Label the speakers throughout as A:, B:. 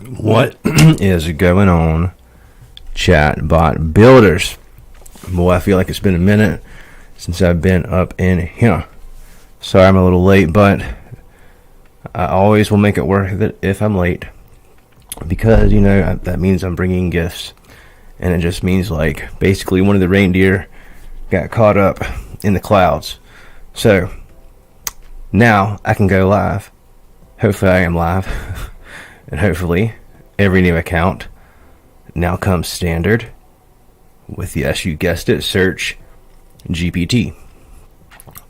A: What is going on, Chatbot Builders? Boy, I feel like it's been a minute since I've been up in here. Sorry I'm a little late, but I always will make it worth it if I'm late. Because, you know, that means I'm bringing gifts. And it just means, like, basically one of the reindeer got caught up in the clouds. So, now I can go live. Hopefully I am live. And hopefully every new account now comes standard with, yes, you guessed it, Search GPT,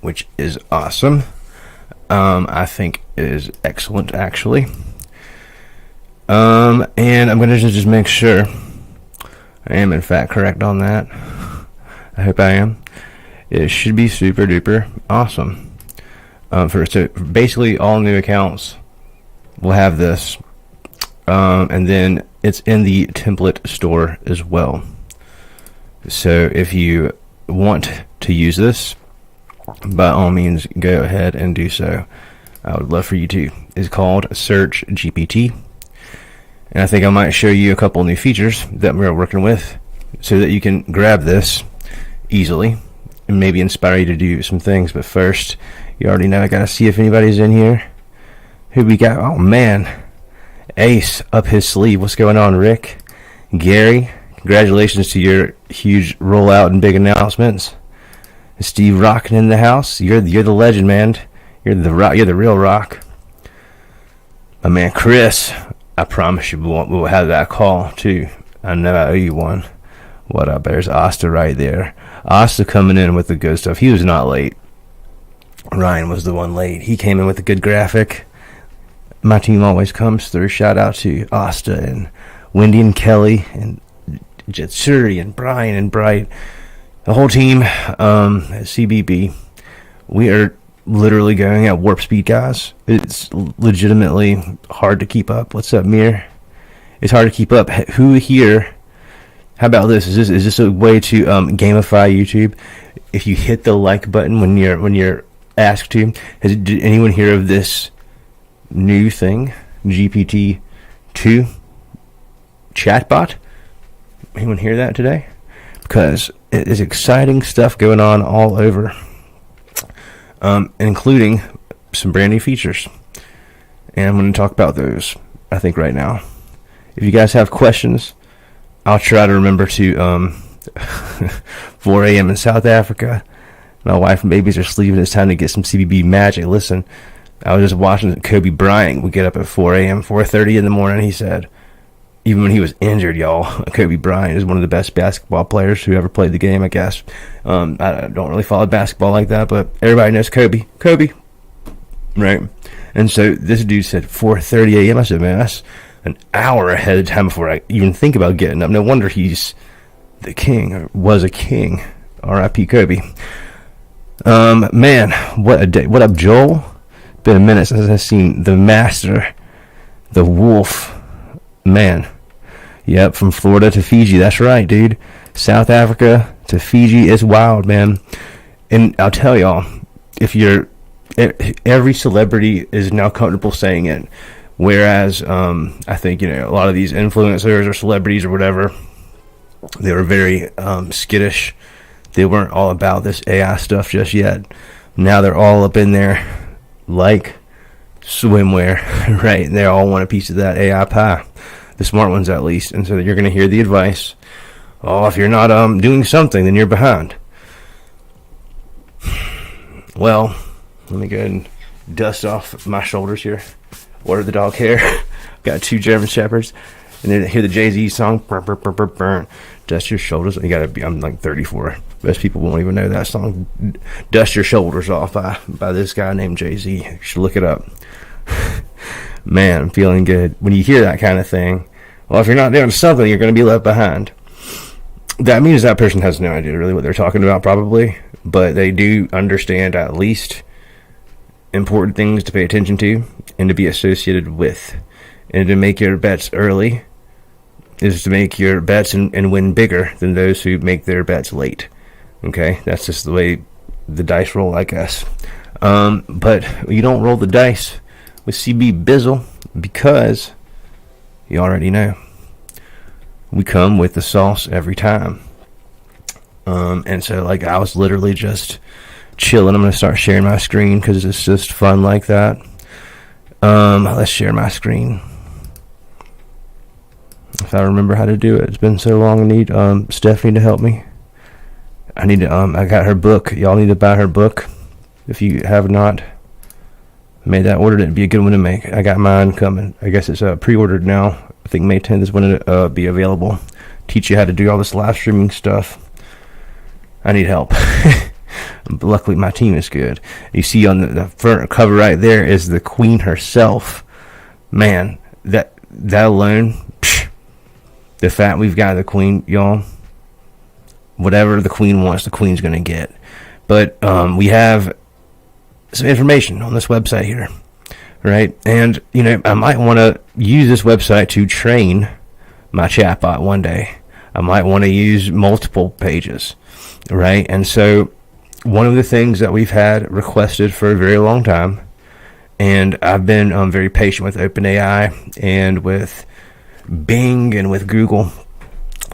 A: which is awesome. I think it is excellent, actually. And I'm going to just make sure I am in fact correct on that. I hope I am. It should be super duper awesome. So basically all new accounts will have this. And then it's in the template store as well. So if you want to use this, by all means, go ahead and do so. I would love for you to. It's called Search GPT. And I think I might show you a couple new features that we're working with so that you can grab this easily and maybe inspire you to do some things. But first, you already know I got to see if anybody's in here. Who we got? Oh, man. Ace up his sleeve. What's going on, Rick? Gary, congratulations to your huge rollout and big announcements. Steve rocking in the house. You're the legend, man. You're the real rock. My man Chris, I promise you we'll have that call too. I know I owe you one. What up? There's Asta right there. Asta coming in with the good stuff. He was not late. Ryan was the one late. He came in with a good graphic. My team always comes through. Shout out to Asta and Wendy and Kelly and Jetsuri and Brian and Bright. The whole team at CBB. We are literally going at warp speed, guys. It's legitimately hard to keep up. What's up, Mir? It's hard to keep up. Who here? How about this? Is this a way to gamify YouTube? If you hit the like button when you're asked to, did anyone hear of this new thing, GPT-2 chatbot? Anyone hear that today? Because it is exciting stuff going on all over, including some brand new features. And I'm going to talk about those, I think, right now. If you guys have questions, I'll try to remember to 4 a.m. in South Africa. My wife and babies are sleeping. It's time to get some CBB magic. Listen, I was just watching Kobe Bryant. We get up at 4 a.m., 4:30 in the morning. He said, even when he was injured, y'all, Kobe Bryant is one of the best basketball players who ever played the game, I guess. I don't really follow basketball like that, but everybody knows Kobe. Kobe. Right? And so this dude said 4:30 a.m. I said, man, that's an hour ahead of time before I even think about getting up. No wonder he's the king, or was a king. R.I.P. Kobe. Man, what a day. What up, Joel? Been a minute since I've seen the master, the wolf. Man. Yep, from Florida to Fiji. That's right, dude. South Africa to Fiji is wild, man. And I'll tell y'all, every celebrity is now comfortable saying it. Whereas, I think, a lot of these influencers or celebrities or whatever, they were very skittish. They weren't all about this AI stuff just yet. Now they're all up in there like swimwear, right? They all want a piece of that AI pie. The smart ones, at least. And so you're going to hear the advice. Oh, if you're not doing something, then you're behind. Well, let me go ahead and dust off my shoulders here. Water the dog hair. Got 2 German Shepherds. And then hear the Jay-Z song. Burr, burr, burr, burr, burr. Dust your shoulders. You gotta be, I'm like 34. Most people won't even know that song. Dust Your Shoulders Off by this guy named Jay-Z. You should look it up. Man, I'm feeling good. When you hear that kind of thing, well, if you're not doing something, you're going to be left behind. That means that person has no idea really what they're talking about, probably. But they do understand at least important things to pay attention to and to be associated with. And to make your bets early is to make your bets and win bigger than those who make their bets late. Okay? That's just the way the dice roll, I guess. But you don't roll the dice with CB Bizzle because You already know. We come with the sauce every time. And so, like, I was literally just chilling. I'm going to start sharing my screen because it's just fun like that. Let's share my screen. If I remember how to do it. It's been so long. I need Stephanie to help me. I need to, I got her book. Y'all need to buy her book. If you have not made that order, it'd be a good one to make. I got mine coming. I guess it's pre-ordered now. I think May 10th is when it'll be available. Teach you how to do all this live streaming stuff. I need help. Luckily, my team is good. You see on the front cover right there is the queen herself. Man, that alone, the fact we've got the queen, y'all, whatever the queen wants, the queen's going to get. But we have some information on this website here, right? And, you know, I might want to use this website to train my chatbot one day. I might want to use multiple pages, right? And so one of the things that we've had requested for a very long time, and I've been very patient with OpenAI and with Bing and with Google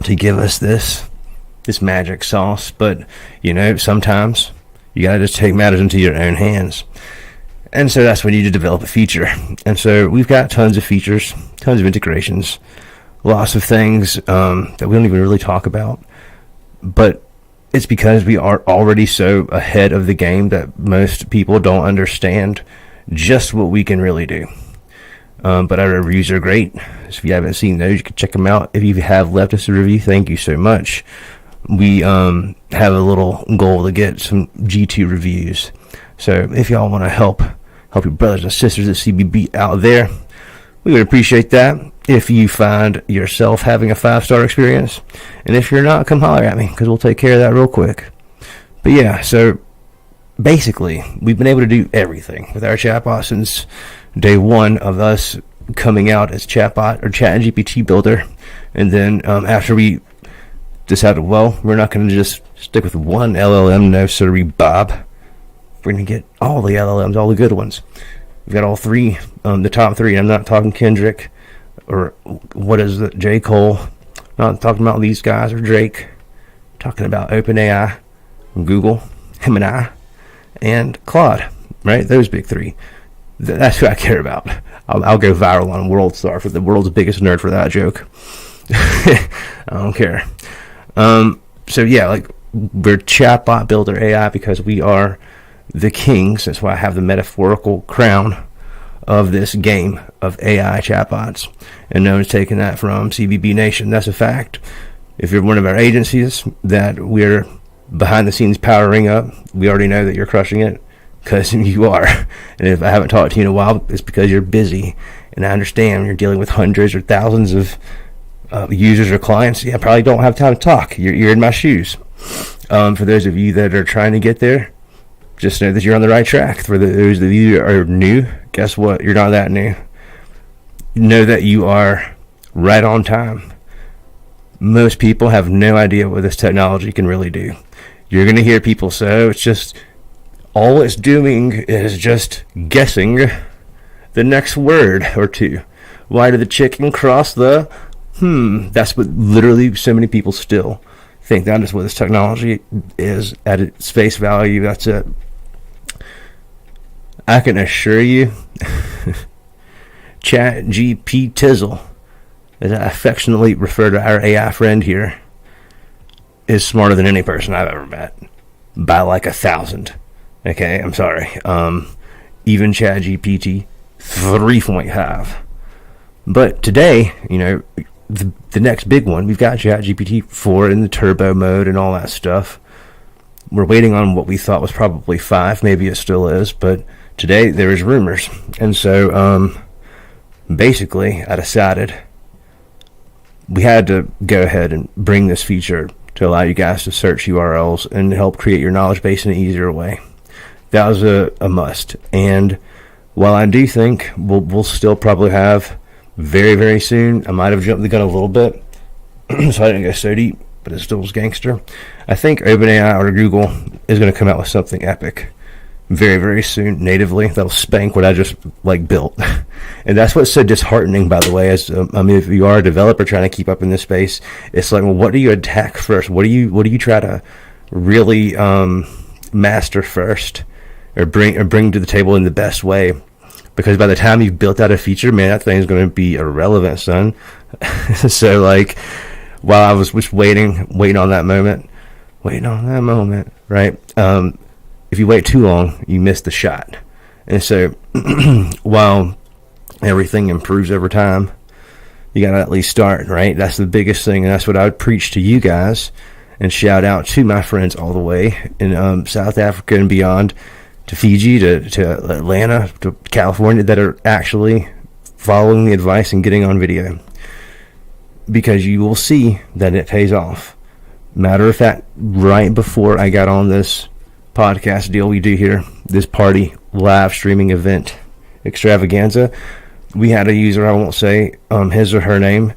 A: to give us this magic sauce. But, you know, sometimes you got to just take matters into your own hands. And so that's when you need to develop a feature. And so we've got tons of features, tons of integrations, lots of things that we don't even really talk about. But it's because we are already so ahead of the game that most people don't understand just what we can really do. But our reviews are great. So if you haven't seen those, you can check them out. If you have left us a review, thank you so much. We have a little goal to get some G2 reviews. So if y'all want to help your brothers and sisters at CBB out there, we would appreciate that. If you find yourself having a 5-star experience, and if you're not, come holler at me because we'll take care of that real quick. But yeah, so basically, we've been able to do everything with our chatbot since day one of us coming out as chatbot or ChatGPT builder. And then after we decided, well, we're not going to just stick with one LLM, no sirree, Bob. We're going to get all the LLMs, all the good ones. We've got all three, the top three. I'm not talking Kendrick or what is it, J. Cole. I'm not talking about these guys or Drake. I'm talking about OpenAI, Google, him and I, and Claude, right? Those big three. That's who I care about. I'll go viral on WorldStar for the world's biggest nerd for that joke. I don't care. So yeah, like we're Chatbot Builder AI because we are the kings. That's why I have the metaphorical crown of this game of AI chatbots. And no one's taking that from CBB Nation. That's a fact. If you're one of our agencies that we're behind the scenes powering up, we already know that you're crushing it because you are. And if I haven't talked to you in a while, it's because you're busy. And I understand you're dealing with hundreds or thousands of users or clients. Yeah, I probably don't have time to talk. You're in my shoes. For those of you that are trying to get there, just know that you're on the right track. For those of you that are new, guess what? You're not that new. Know that you are right on time. Most people have no idea what this technology can really do. You're going to hear people say, oh, it's just, all it's doing is just guessing the next word or two. Why did the chicken cross the That's what literally so many people still think. That is what this technology is at its face value. That's it. I can assure you, ChatGPT Tizzle, as I affectionately refer to our AI friend here, is smarter than any person I've ever met by like 1,000. Okay, I'm sorry. Even ChatGPT 3.5. But today, you know, the next big one, we've got ChatGPT 4 in the turbo mode and all that stuff. We're waiting on what we thought was probably 5. Maybe it still is, but today there is rumors. And so basically I decided we had to go ahead and bring this feature to allow you guys to search URLs and help create your knowledge base in an easier way. That was a must. And while I do think we'll still probably have very, very soon, I might have jumped the gun a little bit, so I didn't go so deep, but it still was gangster. I think OpenAI or Google is going to come out with something epic. very, very soon natively that'll spank what I just like built. And that's what's so disheartening, by the way, as I mean, if you are a developer trying to keep up in this space, it's like, well, what do you attack first? What do you try to really master first, or bring to the table in the best way? Because by the time you've built out a feature, man, that thing's going to be irrelevant, son. So like, while I was just waiting on that moment, right? If you wait too long, you miss the shot. And so while everything improves over time, you got to at least start, right? That's the biggest thing. And that's what I would preach to you guys, and shout out to my friends all the way in South Africa and beyond, to Fiji, to Atlanta, to California, that are actually following the advice and getting on video. Because you will see that it pays off. Matter of fact, right before I got on this podcast deal we do here, this party live streaming event extravaganza, we had a user, I won't say his or her name,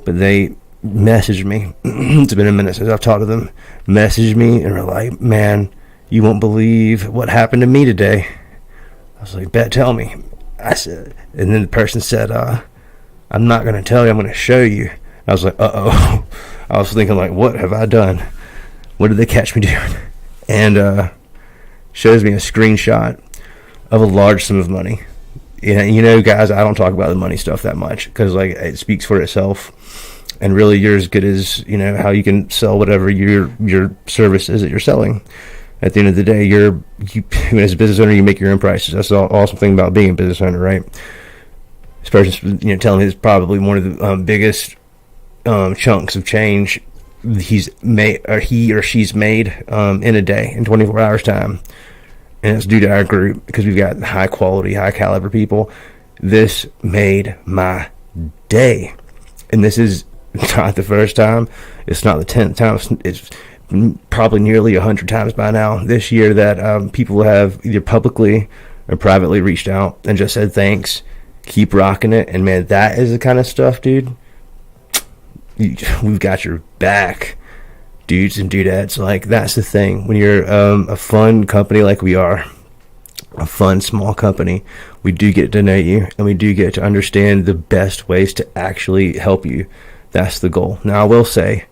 A: but they messaged me. It's been a minute since I've talked to them. Messaged me and were like, man, you won't believe what happened to me today. I was like, bet, tell me. I said, and then the person said, I'm not going to tell you, I'm going to show you. I was like, uh-oh. I was thinking, like, what have I done? What did they catch me doing? And shows me a screenshot of a large sum of money. You know, guys, I don't talk about the money stuff that much, because like, it speaks for itself. And really, you're as good as, you know, how you can sell whatever your service is that you're selling. At the end of the day, you as a business owner, you make your own prices. That's the awesome thing about being a business owner, right? This person's, you know, telling me it's probably one of the biggest chunks of change he or she's made in a day, in 24 hours time. And it's due to our group, because we've got high quality, high caliber people. This made my day. And this is not the first time. It's not the 10th time. It's probably nearly 100 times by now this year that people have either publicly or privately reached out and just said thanks, keep rocking it. And man, that is the kind of stuff, dude, we've got your back, dudes and dudettes. Like, that's the thing. When you're a fun company like we are, a fun small company, we do get to know you, and we do get to understand the best ways to actually help you. That's the goal. Now, I will say,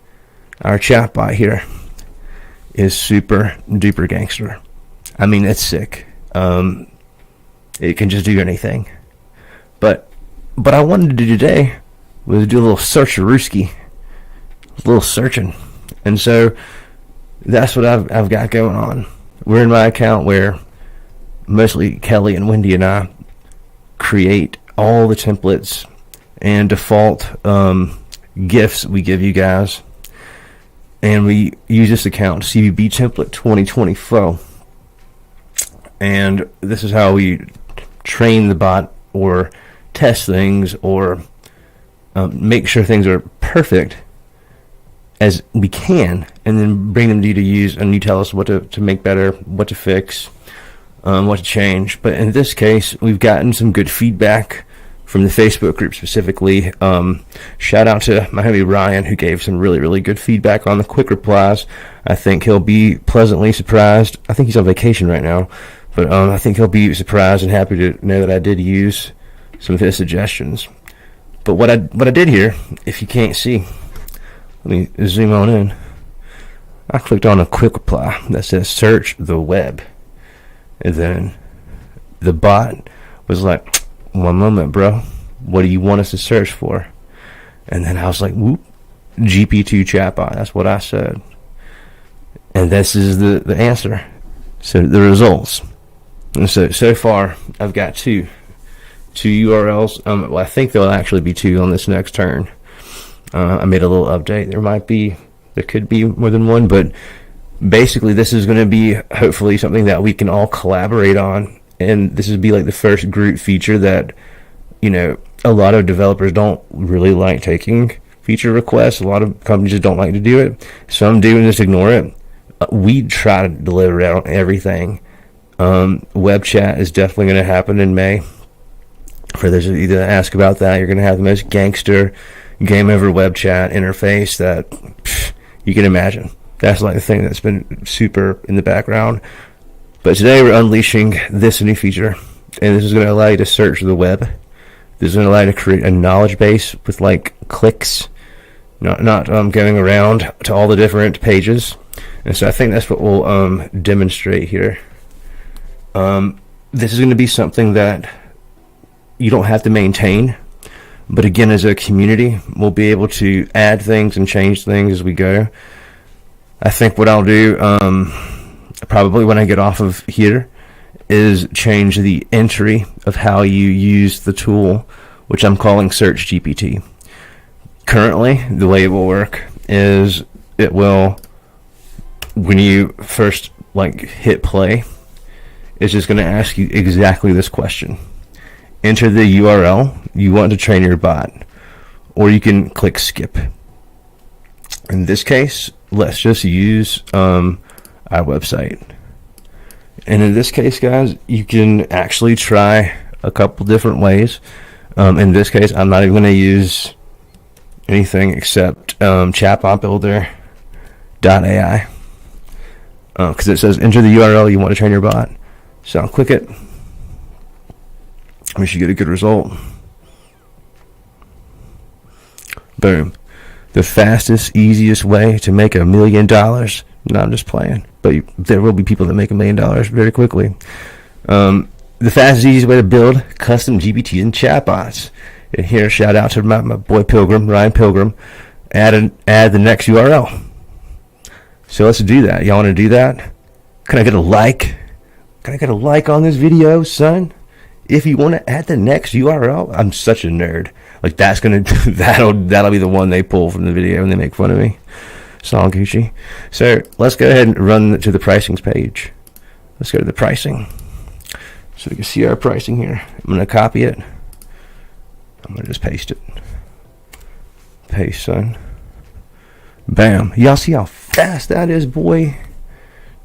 A: our chatbot here is super duper gangster. I mean, it's sick. It can just do anything. But I wanted to do today was do a little search-a-rooski, a little searching. And so that's what I've got going on. We're in my account where mostly Kelly and Wendy and I create all the templates and default gifts we give you guys. And we use this account, CBB Template 2024. And this is how we train the bot, or test things, or make sure things are perfect as we can, and then bring them to you to use, and you tell us what to make better, what to fix, what to change. But in this case, we've gotten some good feedback from the Facebook group specifically. Shout out to my homie Ryan, who gave some really, really good feedback on the quick replies. I think he'll be pleasantly surprised. I think he's on vacation right now, but I think he'll be surprised and happy to know that I did use some of his suggestions. But what I did here, if you can't see, let me zoom on in. I clicked on a quick reply that says search the web, and then the bot was like, one moment, bro, what do you want us to search for? And then I was like, whoop, GP2 chatbot. That's what I said. And this is the answer. So the results. And so far, I've got two URLs. Well, I think there'll actually be two on this next turn. I made a little update. There could be more than one, but basically this is going to be hopefully something that we can all collaborate on. And this would be like the first group feature that, you know, a lot of developers don't really like taking feature requests. A lot of companies just don't like to do it. Some do and just ignore it. We try to deliver out on everything. Web chat is definitely going to happen in May. For those of you that ask about that, you're going to have the most gangster game over web chat interface that you can imagine. That's like the thing that's been super in the background. But today we're unleashing this new feature, and this is going to allow you to search the web. This is going to allow you to create a knowledge base with like clicks, not going around to all the different pages. And so I think that's what we'll demonstrate here. This is going to be something that you don't have to maintain, but again, as a community, we'll be able to add things and change things as we go. I think what I'll do, probably when I get off of here, is change the entry of how you use the tool, which I'm calling Search GPT. Currently, the way it will work is it will, when you first like hit play, it's just going to ask you exactly this question. Enter the URL you want to train your bot, or you can click skip. In this case, let's just use our website. And in this case, guys, you can actually try a couple different ways. In this case, I'm not even going to use anything except Chatbot Builder AI, because it says enter the URL you want to train your bot. So I'll click it. We should get a good result. Boom. The fastest, easiest way to make $1 million. No, I'm just playing. But there will be people that make $1 million very quickly. The fastest, easiest way to build custom GPTs and chatbots. And here, shout out to my boy Pilgrim, Ryan Pilgrim. Add the next URL. So let's do that. Y'all want to do that? Can I get a like? Can I get a like on this video, son? If you want to add the next URL, I'm such a nerd. Like that's gonna that'll be the one they pull from the video and they make fun of me. It's all Gucci. So let's go ahead and run to the pricings page. Let's go to the pricing, so we can see our pricing here. I'm gonna copy it. I'm gonna just paste it. Paste, son. Bam. Y'all see how fast that is, boy?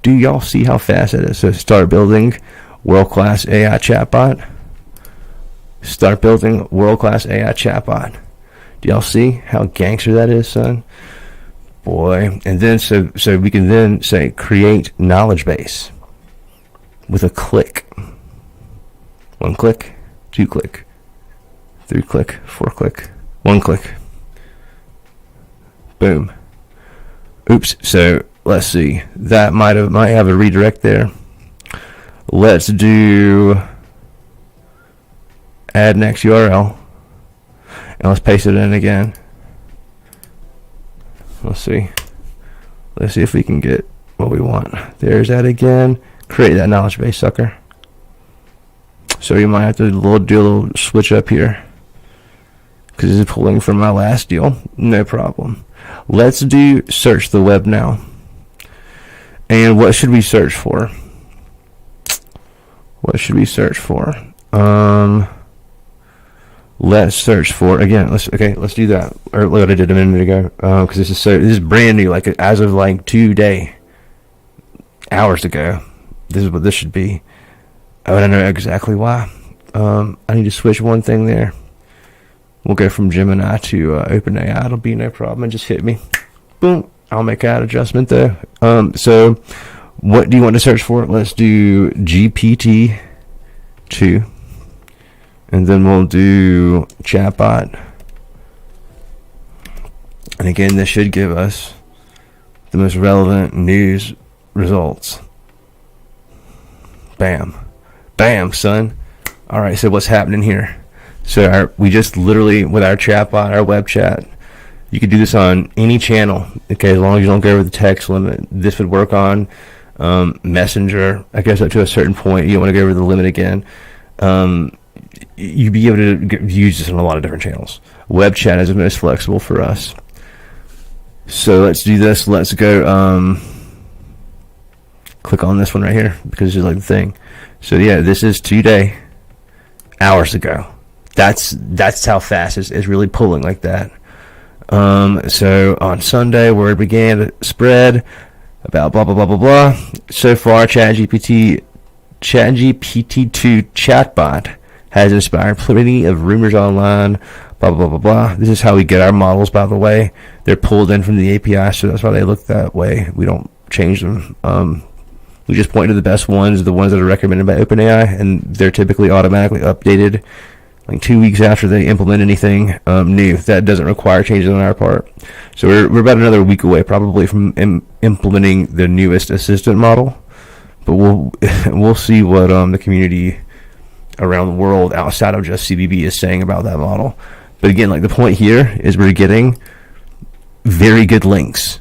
A: Do y'all see how fast that is? So start building world-class AI chatbot. Start building world-class AI chatbot. Do y'all see how gangster that is, son? Boy. And then so we can then say create knowledge base with a click. 1 click, 2 click, 3 click, 4 click, 1 click. Boom. Oops. So let's see. That might have a redirect there. Let's do add next URL, and let's paste it in again. Let's see if we can get what we want. There's that again. Create that knowledge base, sucker. So you might have to do a little switch up here, because this is pulling from my last deal. No problem. Let's do search the web now. And what should we search for? What should we search for? Let's search for, again, let's do that. Or what I did a minute ago. Because this is brand new, like as of like 2 hours ago. This is what this should be. I don't know exactly why. I need to switch one thing there. We'll go from Gemini to OpenAI. It'll be no problem. And just hit me. Boom. I'll make that adjustment though. So what do you want to search for? Let's do GPT-2. And then we'll do chatbot. And again, this should give us the most relevant news results. Bam. Bam, son. All right, so what's happening here? So we just literally, with our chatbot, our web chat, you could do this on any channel, okay, as long as you don't go over the text limit. This would work on Messenger, I guess up to a certain point. You don't want to go over the limit again. You'd be able to use this on a lot of different channels. Web chat is the most flexible for us. So let's do this. Let's go click on this one right here, because this is like the thing. So yeah, this is 2 hours ago. That's how fast it's really pulling like that. So on Sunday, word began to spread about blah blah blah blah blah. So far, ChatGPT 2 chatbot has inspired plenty of rumors online. Blah blah blah blah blah. This is how we get our models, by the way. They're pulled in from the API, so that's why they look that way. We don't change them. We just point to the best ones, the ones that are recommended by OpenAI, and they're typically automatically updated like 2 weeks after they implement anything new that doesn't require changes on our part. So we're about another week away probably from implementing the newest assistant model, but we'll see what the community around the world outside of just CBB is saying about that model. But again, like the point here is we're getting very good links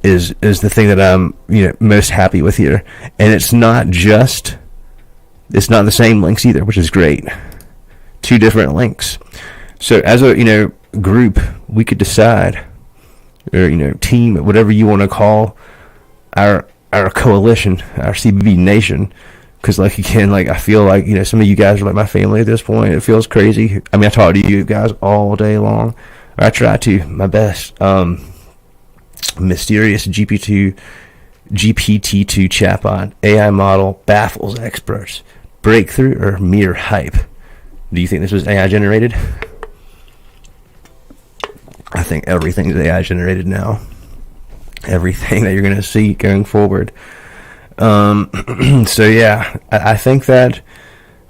A: is the thing that I'm most happy with here. And it's not the same links either, which is great. 2 different links. So as a group, we could decide, or team, whatever you want to call our coalition, our CBB nation, because like again, like I feel like some of you guys are like my family at this point. It feels crazy. I mean, I talk to you guys all day long. I try to my best. Mysterious GPT-2 chatbot AI model baffles experts. Breakthrough or mere hype? Do you think this was AI generated? I think everything is AI generated now. Everything that you're going to see going forward. So yeah, I think that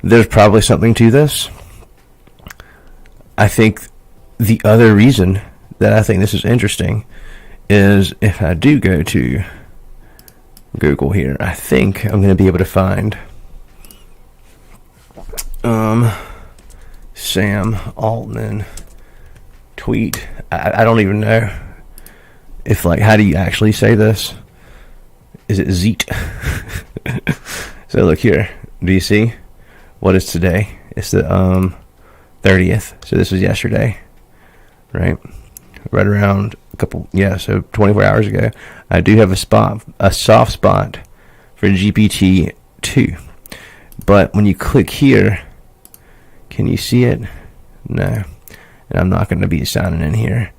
A: there's probably something to this. I think the other reason that I think this is interesting is if I do go to Google here, I think I'm going to be able to find Sam Altman tweet. I don't even know if how do you actually say this? Is it Zeet? So look here. Do you see what is today? It's the 30th. So this was yesterday, right? Right around so 24 hours ago. I do have a soft spot for GPT-2. But when you click here, can you see it? No. And I'm not going to be signing in here.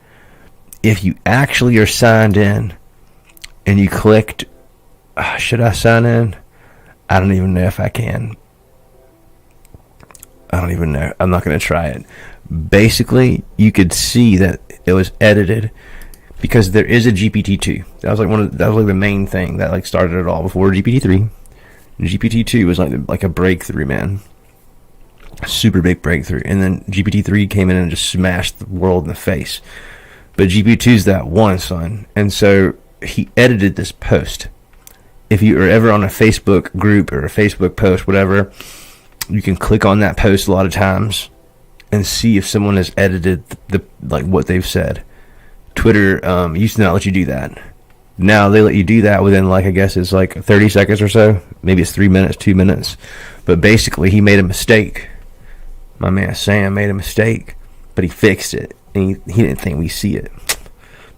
A: If you actually are signed in and you clicked, should I sign in? I don't even know if I can. I don't even know. I'm not going to try it. Basically, you could see that it was edited because there is a GPT-2. That was like the main thing that started it all before GPT-3. GPT-2 was like a breakthrough, man. A super big breakthrough. And then GPT-3 came in and just smashed the world in the face. But GPT-2 is that one, son. And so he edited this post. If you are ever on a Facebook group or a Facebook post, whatever, you can click on that post a lot of times and see if someone has edited what they've said. Twitter used to not let you do that. Now they let you do that within I guess it's 30 seconds or so. Maybe it's 3 minutes, 2 minutes. But basically he made a mistake. My man Sam made a mistake, but he fixed it. And he didn't think we see it.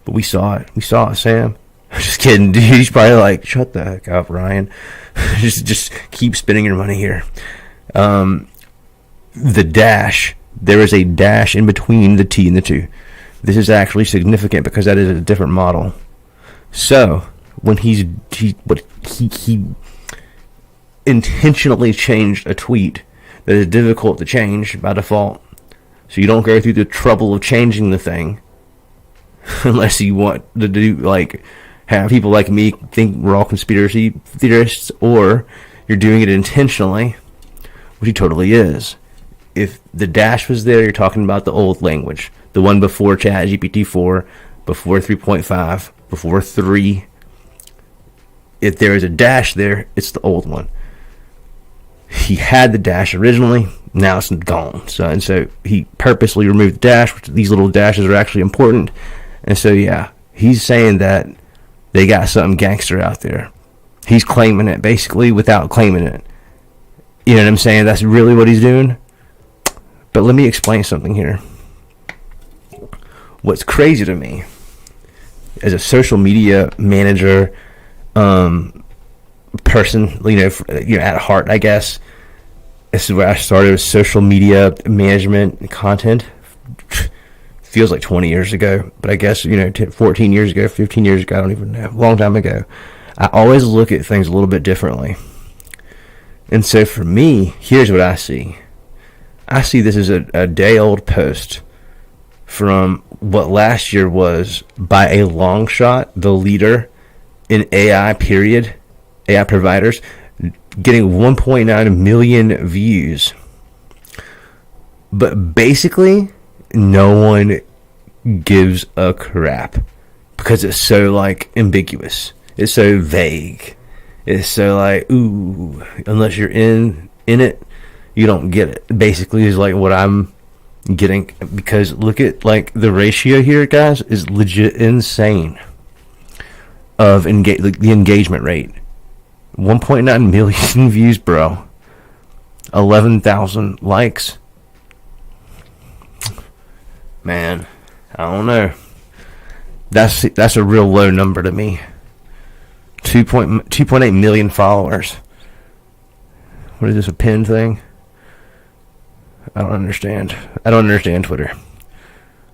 A: But we saw it. We saw it, Sam. Just kidding, dude. He's probably shut the heck up, Ryan. just keep spending your money here. The dash. There is a dash in between the T and the 2. This is actually significant because that is a different model. So when he intentionally changed a tweet that is difficult to change by default, so you don't go through the trouble of changing the thing unless you want to do have people like me think we're all conspiracy theorists, or you're doing it intentionally, which he totally is. If the dash was there, you're talking about the old language, the one before ChatGPT 4, before 3.5, before 3. If there is a dash there, it's the old one. He had the dash originally, now it's gone. So he purposely removed the dash, which these little dashes are actually important. And so yeah, he's saying that they got something gangster out there. He's claiming it basically without claiming it. You know what I'm saying? That's really what he's doing. But let me explain something here. What's crazy to me as a social media manager, person, at heart, I guess. This is where I started with social media management and content. Feels like 20 years ago, but I guess 14 years ago, 15 years ago, I don't even know, a long time ago. I always look at things a little bit differently. And so for me, here's what I see. I see this as a day-old post from what last year was, by a long shot, the leader in AI, period, AI providers getting 1.9 million views. But basically, no one gives a crap because it's so like ambiguous. It's so vague. It's so like, ooh, unless you're in it, you don't get it. Basically, is like what I'm getting, because look at like the ratio here, guys, is legit insane of the engagement rate. 1.9 million views, bro. 11,000 likes. Man, I don't know. That's a real low number to me. 2.8 million followers. What is this, a pin thing? I don't understand. I don't understand Twitter.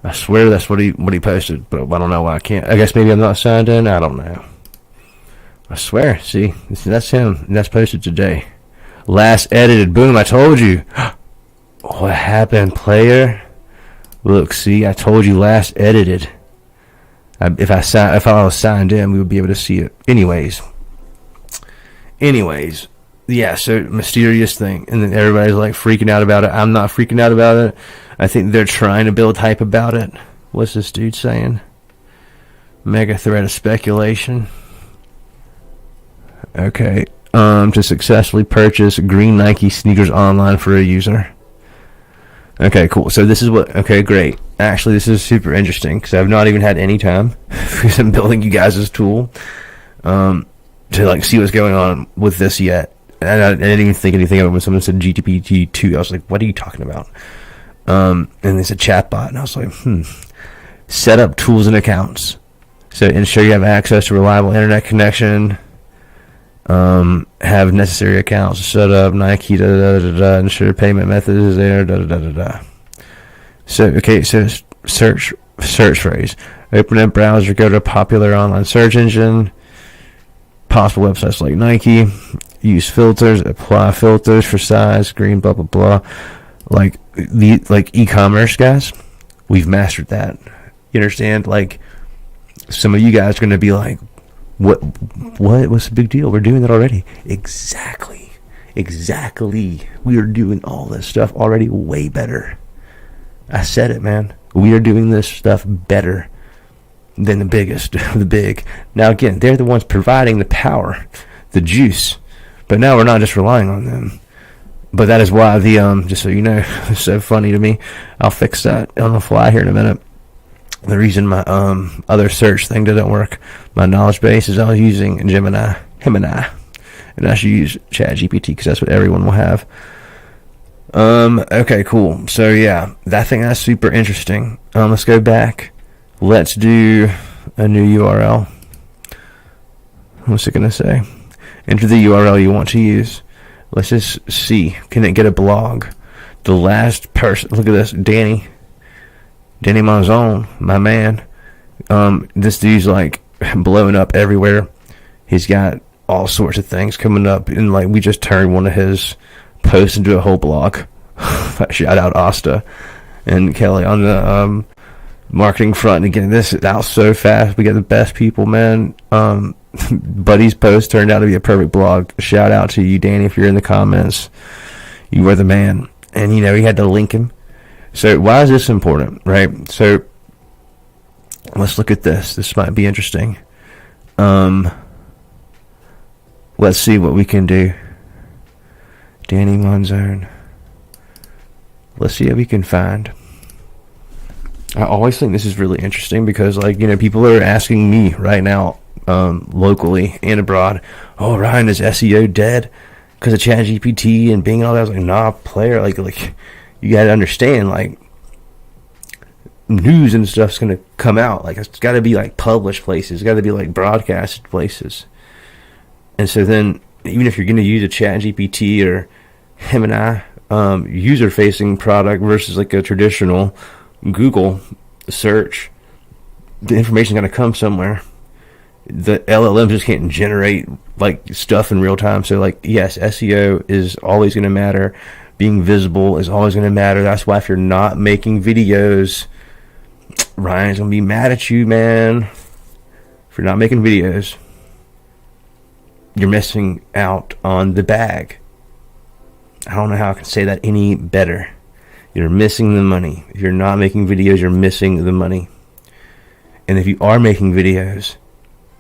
A: I swear that's what he posted, but I don't know why I can't. I guess maybe I'm not signed in. I don't know. I swear. See, that's him. That's posted today. Last edited. Boom! I told you. What happened, player? Look, see, I told you last edited. If I was signed in, we would be able to see it. Anyways, yeah. So mysterious thing, and then everybody's like freaking out about it. I'm not freaking out about it. I think they're trying to build hype about it. What's this dude saying? Mega threat of speculation. Okay. To successfully purchase green Nike sneakers online for a user. Okay, cool. So this is what... Okay, great. Actually, this is super interesting because I've not even had any time because I'm building you guys' tool to like see what's going on with this yet. And I didn't even think anything of it when someone said GPT-2. I was like, what are you talking about? And they said chatbot. And I was like, Set up tools and accounts. So ensure you have access to reliable internet connection. Have necessary accounts set up. Nike, ensure payment method is there. So, okay, so search phrase. Open a browser, go to a popular online search engine. Possible websites like Nike. Use filters, apply filters for size, green, blah, blah, blah. Like e-commerce, guys, we've mastered that. You understand? Like, some of you guys are going to be like, what's the big deal? We're doing that already. Exactly. We are doing all this stuff already way better. I said it, man. We are doing this stuff better than the big. Now, again, they're the ones providing the power, the juice. But now we're not just relying on them. But that is why just so you know, it's so funny to me. I'll fix that on the fly here in a minute. The reason my other search thing didn't work, my knowledge base, is I was using Gemini, and I should use ChatGPT because that's what everyone will have. Okay, cool. So yeah, that's super interesting. Let's go back. Let's do a new URL. What's it gonna say? Enter the URL you want to use. Let's just see. Can it get a blog? The last person. Look at this, Danny Monzon, my man. This dude's like blowing up everywhere. He's got all sorts of things coming up, and like we just turned one of his posts into a whole blog. Shout out Asta and Kelly on the marketing front and getting this out so fast. We got the best people, man. Buddy's post turned out to be a perfect blog. Shout out to you, Danny, if you're in the comments. You are the man. And he had to link him. So why is this important, right? So let's look at this. This might be interesting. Let's see what we can do. Danny Monzone. Let's see what we can find. I always think this is really interesting because, people are asking me right now, locally and abroad, oh, Ryan, is SEO dead because of ChatGPT and Bing and all that? I was like, nah, player, like you got to understand, news and stuff's going to come out. It's got to be, published places. It's got to be, broadcasted places. And so then, even if you're going to use a ChatGPT or Gemini, user-facing product versus, a traditional Google search, the information's going to come somewhere. The LLM just can't generate stuff in real time. So yes, SEO is always going to matter. Being visible is always going to matter. That's why if you're not making videos, Ryan's going to be mad at you, man. If you're not making videos, you're missing out on the bag. I don't know how I can say that any better. You're missing the money. If you're not making videos, you're missing the money. And if you are making videos,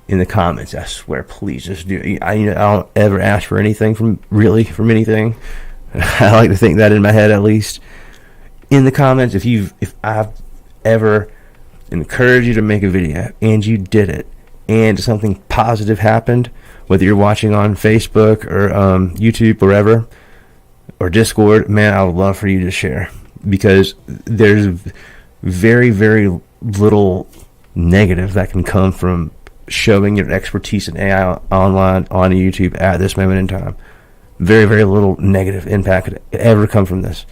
A: in the comments, I swear, please just do it. I don't ever ask for anything from anything. I like to think that in my head, at least. In the comments, if I've ever encouraged you to make a video and you did it, and something positive happened, whether you're watching on Facebook or YouTube, wherever, or Discord, man, I would love for you to share, because there's very, very little negative that can come from showing your expertise in AI online on YouTube at this moment in time. Very, very little negative impact could ever come from this.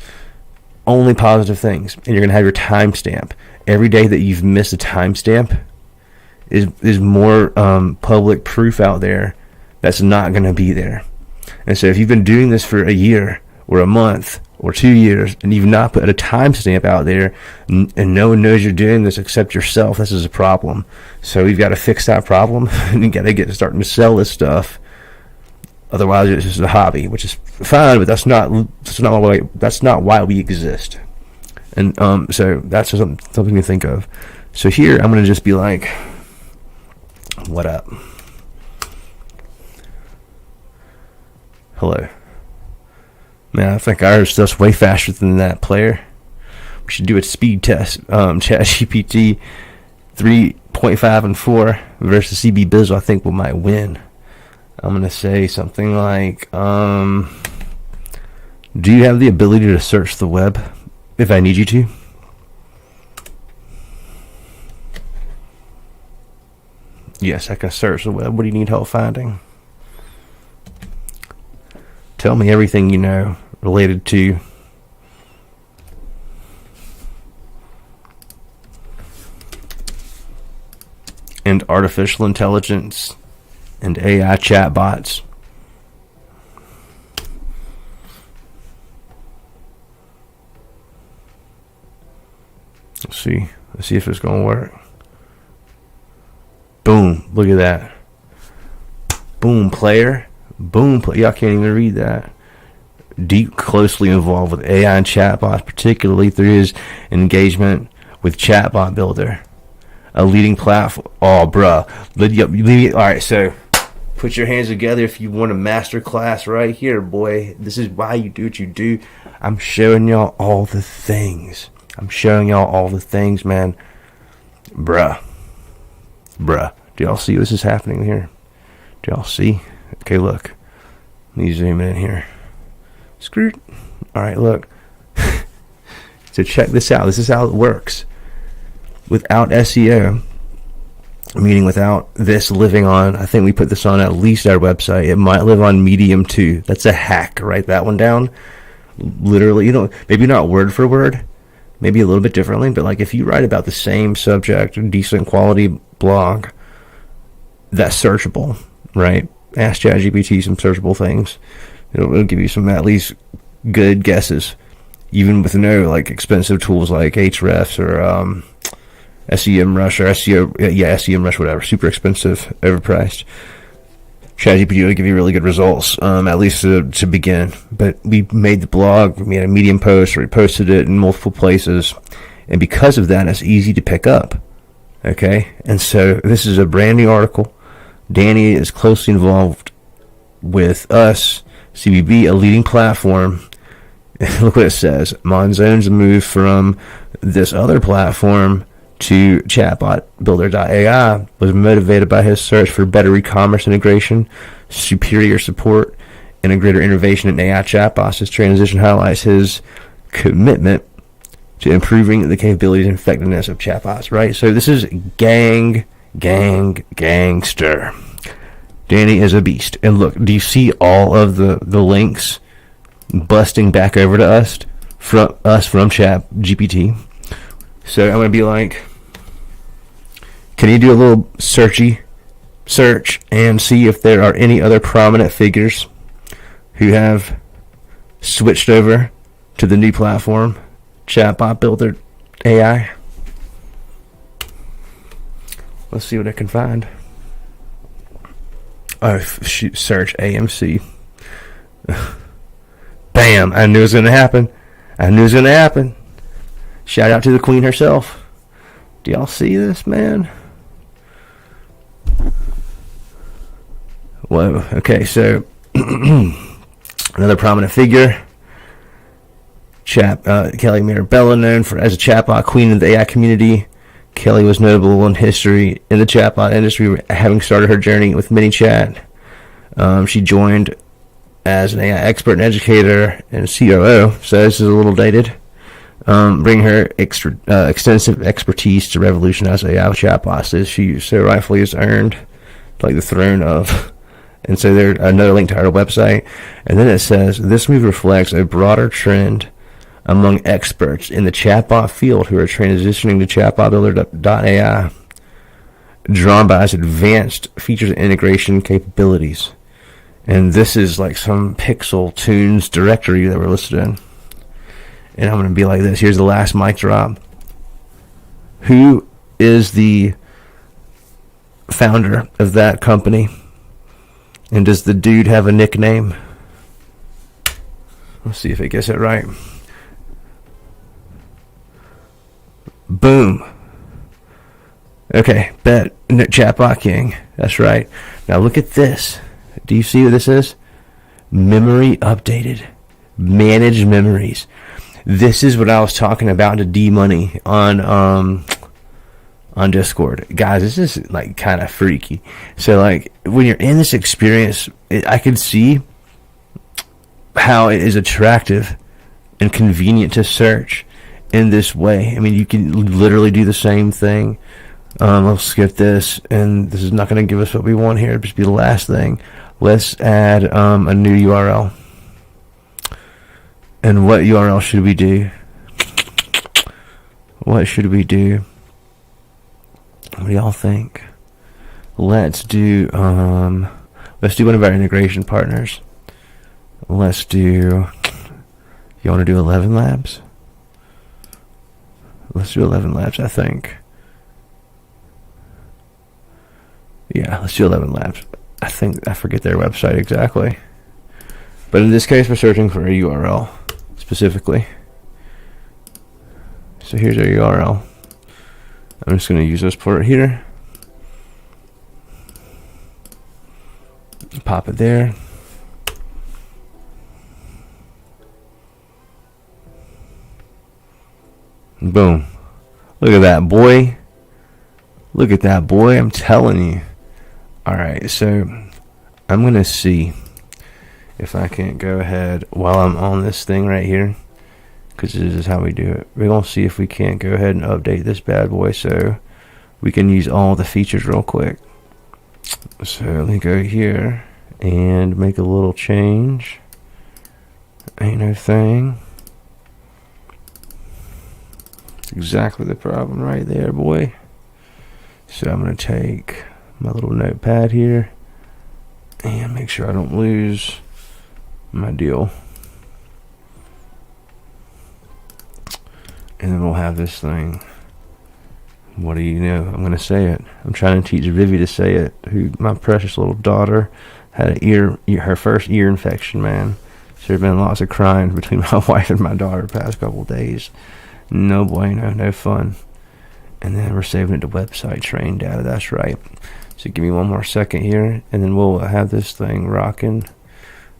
A: Only positive things. And you're going to have your timestamp. Every day that you've missed a timestamp is more public proof out there that's not going to be there. And so if you've been doing this for a year or a month or 2 years and you've not put a timestamp out there, and no one knows you're doing this except yourself, this is a problem. So we've got to fix that problem, and you got to get starting to sell this stuff. Otherwise, it's just a hobby, which is fine, but that's not why we exist. And so that's something to think of. So here I'm going to just be like, what up? Hello. Man, I think our stuff's way faster than that, player. We should do a speed test. ChatGPT 3.5 and 4 versus CB Bizzle. I think we might win. I'm going to say something like, do you have the ability to search the web if I need you to? Yes, I can search the web. What do you need help finding? Tell me everything you know related to and artificial intelligence and AI chatbots. Let's see if it's gonna work. Boom, look at that. Boom, player. Boom, y'all can't even read that. Deep, closely involved with AI and chatbots, particularly through his engagement with Chatbot Builder, a leading platform. Oh, bruh. All right, so put your hands together if you want a master class right here, boy. This is why you do what you do. I'm showing y'all all the things. Man. Bruh. Do y'all see this is happening here? Do y'all see? Okay, look. Let me zoom in here. Screwed. All right, look. So check this out. This is how it works. Without SEO, meaning without this living on, I think we put this on at least our website. It might live on Medium too. That's a hack. Write that one down. Literally, maybe not word for word, maybe a little bit differently, but like if you write about the same subject, decent quality blog, that's searchable, right? Ask ChatGPT some searchable things. It'll give you some at least good guesses, even with no like expensive tools like Ahrefs or SEMrush or SEMrush, whatever. Super expensive, overpriced. ChatGPT will give you really good results, at least to begin. But we made the blog, we made a Medium post, we posted it in multiple places, and because of that, it's easy to pick up. Okay, and so this is a brand new article. Danny is closely involved with us, CBB, a leading platform. Look what it says. Monzone's move from this other platform to Chatbot Builder AI was motivated by his search for better e-commerce integration, superior support, and a greater innovation in AI chatbots. This transition highlights his commitment to improving the capabilities and effectiveness of chatbots, right? So this is gangster. Danny is a beast. And look, do you see all of the links busting back over to us from ChatGPT? So I'm going to be like, can you do a little search and see if there are any other prominent figures who have switched over to the new platform, Chatbot Builder AI? Let's see what I can find. shoot, search AMC. Bam! I knew it was gonna happen. Shout out to the queen herself. Do y'all see this, man? Whoa. Okay, so another prominent figure, Kelly Mirabella, known as a chatbot queen of the AI community. Kelly was notable in history in the chatbot industry, having started her journey with ManyChat. She joined as an AI expert and educator and COO, so this is a little dated. Bring her extensive expertise to revolutionize AI chatbots, as she so rightfully has earned like the throne of. And so there's another link to her website, and then it says this move reflects a broader trend among experts in the chatbot field who are transitioning to Chatbot Builder AI, drawn by its advanced features and integration capabilities. And this is like some Pixel Tunes directory that we're listed in. And I'm going to be like this. Here's the last mic drop. Who is the founder of that company? And does the dude have a nickname? Let's see if it gets it right. Boom. Okay, bet. Chatbot King. That's right. Now look at this. Do you see what this is? Memory updated. Managed memories. This is what I was talking about to D-Money on Discord. Guys, this is like kind of freaky. So like when you're in this experience, I can see how it is attractive and convenient to search in this way. I mean, you can literally do the same thing. Let's skip this, and this is not going to give us what we want here. It'll just be the last thing. Let's add a new URL. And what URL should we do? What should we do? What do y'all think? Let's do one of our integration partners. Let's do. You want to do 11 Labs? Let's do 11 Labs, I think. Yeah, let's do 11 Labs. I forget their website exactly. But in this case, we're searching for a URL specifically. So here's our URL. I'm just going to use this port here. Pop it there. Boom. Look at that, boy. Look at that, boy. I'm telling you. Alright, so I'm going to see if I can go ahead while I'm on this thing right here, because this is how we do it. We're going to see if we can't go ahead and update this bad boy so we can use all the features real quick. So let me go here and make a little change. Ain't no thing. It's exactly the problem right there, boy. So I'm going to take my little notepad here and make sure I don't lose my deal. And then we'll have this thing. What do you know? I'm going to say it. I'm trying to teach Vivi to say it, who my precious little daughter had her first ear infection, man. So there's been lots of crying between my wife and my daughter the past couple of days. No bueno, no fun. And then we're saving it to website train data. That's right. So give me one more second here, and then we'll have this thing rocking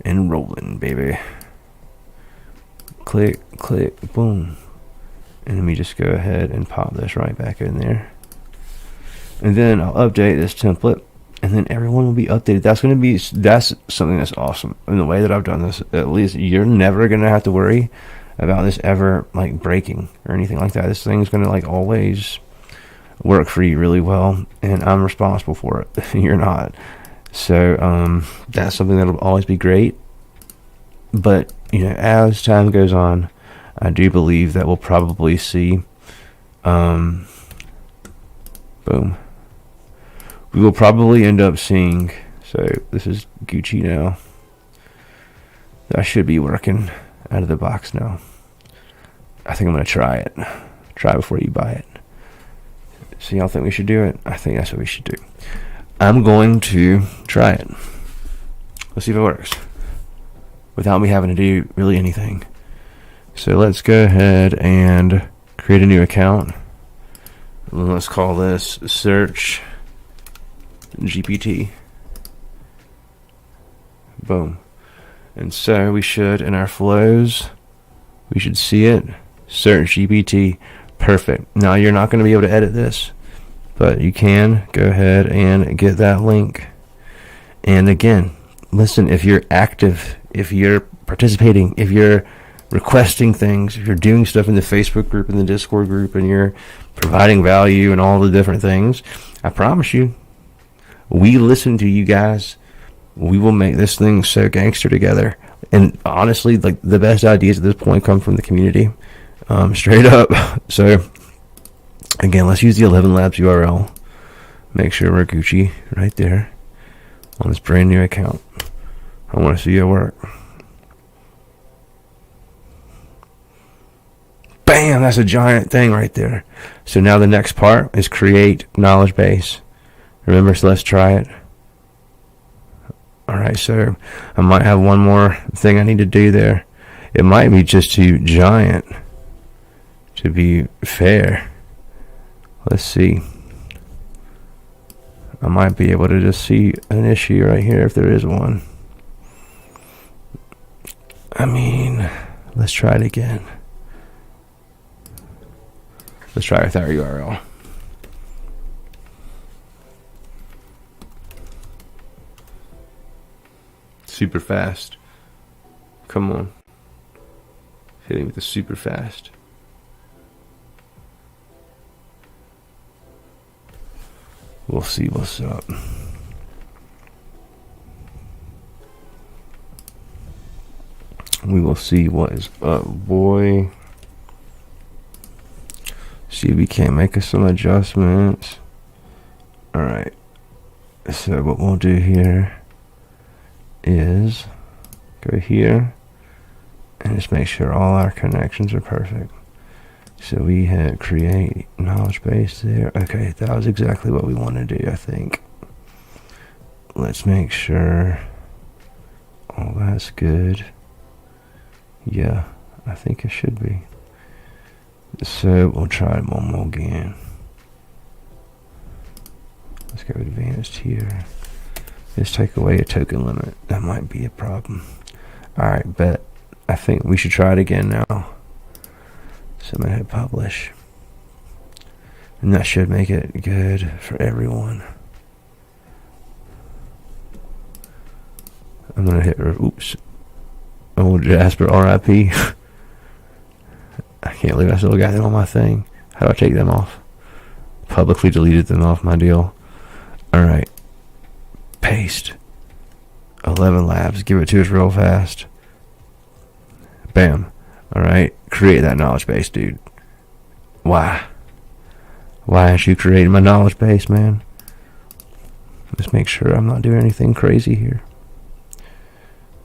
A: and rolling, baby. Click, click, boom. And let me just go ahead and pop this right back in there. And then I'll update this template, and then everyone will be updated. That's something that's awesome. In the way that I've done this, at least you're never gonna have to worry about this ever like breaking or anything like that. This thing's gonna like always work for you really well, and I'm responsible for it. You're not. So that's something that'll always be great. But as time goes on, I do believe that we'll probably see boom. We will probably end up seeing, so this is Gucci now. That should be working out of the box now. I think I'm going to try it. Try before you buy it. So y'all think we should do it? I think that's what we should do. I'm going to try it. Let's see if it works without me having to do really anything. So let's go ahead and create a new account. Let's call this Search GPT. Boom. And so we should, in our flows, we should see it. Search GPT. Perfect. Now you're not going to be able to edit this, but you can go ahead and get that link. And again, listen, if you're active, if you're participating, if you're requesting things, if you're doing stuff in the Facebook group and the Discord group, and you're providing value and all the different things, I promise you, we listen to you guys. We will make this thing so gangster together. And honestly, like, the best ideas at this point come from the community, straight up. So again, let's use the 11 Labs URL. Make sure we're Gucci right there on this brand new account. I want to see it work. Bam, that's a giant thing right there. So now the next part is create knowledge base. Remember, so let's try it. Alright, so I might have one more thing I need to do there. It might be just too giant to be fair. Let's see. I might be able to just see an issue right here if there is one. I mean, let's try it again. Let's try with our URL. Super fast. Come on. Hit it with the super fast. We'll see what's up. We will see what is up, boy. See if we can't make us some adjustments. Alright. So what we'll do here is go here and just make sure all our connections are perfect. So we hit create knowledge base there. Okay, that was exactly what we want to do, I think. Let's make sure all that's good. Yeah, I think it should be. So we'll try it one more again. Let's go advanced here. Let's take away a token limit. That might be a problem. Alright, bet. I think we should try it again now. So I'm going to hit publish. And that should make it good for everyone. I'm going to hit, oops. Old Jasper RIP. I can't believe I still got them on my thing. How do I take them off? Publicly deleted them off my deal. Alright. Paste. 11 Labs. Give it to us real fast. Bam. Alright. Create that knowledge base, dude. Why? Why aren't you creating my knowledge base, man? Let's make sure I'm not doing anything crazy here.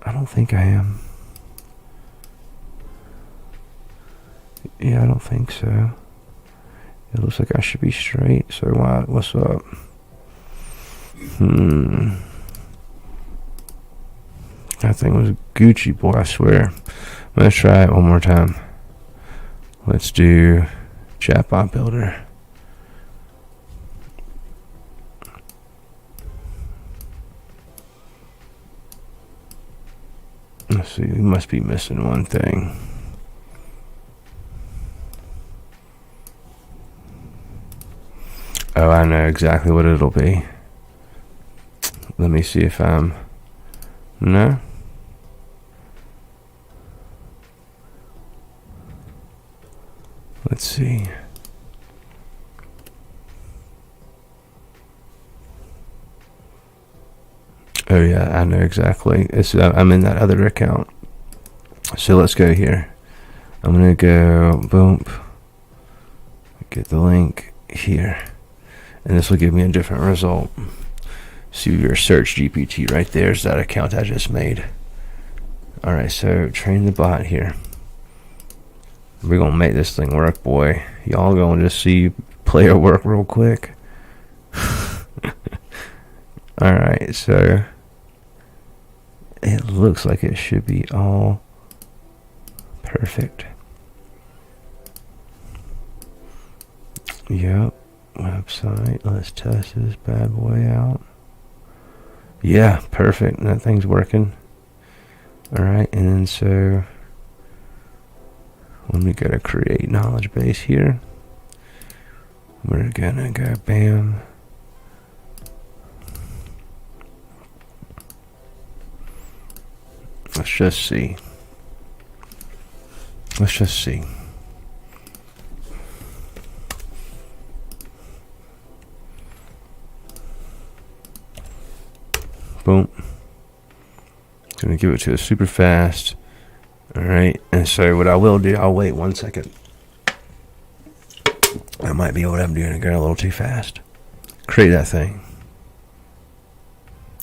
A: I don't think I am. Yeah, I don't think so. It looks like I should be straight. So what's up? That thing was Gucci, boy, I swear. Let's try it one more time. Let's do Chatbot Builder. Let's see, we must be missing one thing. Oh, I know exactly what it'll be. Let me see if I'm... No? Let's see. Oh yeah, I know exactly. It's I'm in that other account. So let's go here. I'm gonna go boom. Get the link here. And this will give me a different result. See your search GPT right there's that account I just made. Alright, so train the bot here. We're gonna make this thing work, boy. Y'all gonna just see player work real quick. Alright, so it looks like it should be all perfect. Yep. Website. Let's test this bad boy out. Yeah, perfect. That thing's working. Alright, and then so when we go to create knowledge base here, we're gonna go bam. Let's just see. Let's just see. Boom. Gonna give it to us super fast. Alright, and so what I will do, I'll wait 1 second. That might be what I'm doing, going a little too fast. Create that thing.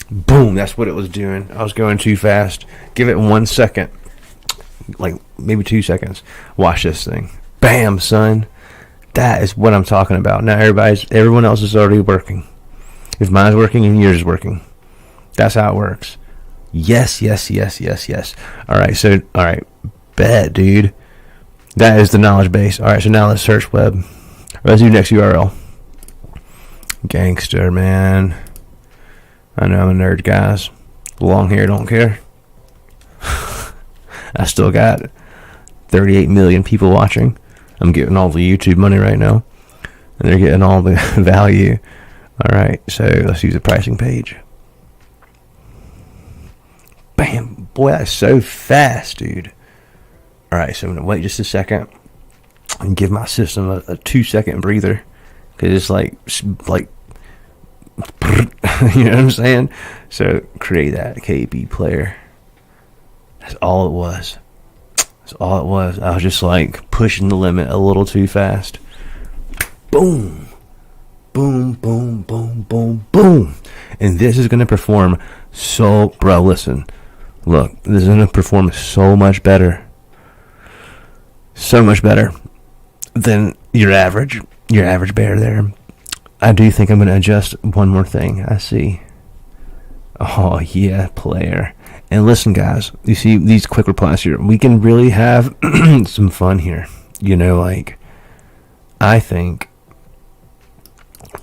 A: Boom, that's what it was doing. I was going too fast. Give it 1 second. Like maybe 2 seconds. Watch this thing. Bam, son. That is what I'm talking about. Now everyone else is already working. If mine's working and yours is working. That's how it works. Yes. Alright, bet, dude. That is the knowledge base. Alright, so now let's search web. Let's do next URL. Gangster, man. I know I'm a nerd, guys. Long hair, don't care. I still got 38 million people watching. I'm getting all the YouTube money right now. And they're getting all the value. Alright, so let's use the pricing page. Bam. Boy, that's so fast, dude. Alright, so I'm going to wait just a second and give my system a 2 second breather. Because it's like, you know what I'm saying? So create that KB player. That's all it was. That's all it was. I was just like pushing the limit a little too fast. Boom. Boom, boom, boom, boom, boom. And this is going to perform so, bro, listen. Look, this is going to perform so much better. So much better than your average bear there. I do think I'm going to adjust one more thing. I see. Oh, yeah, player. And listen, guys, you see these quick replies here. We can really have some fun here. You know, like, I think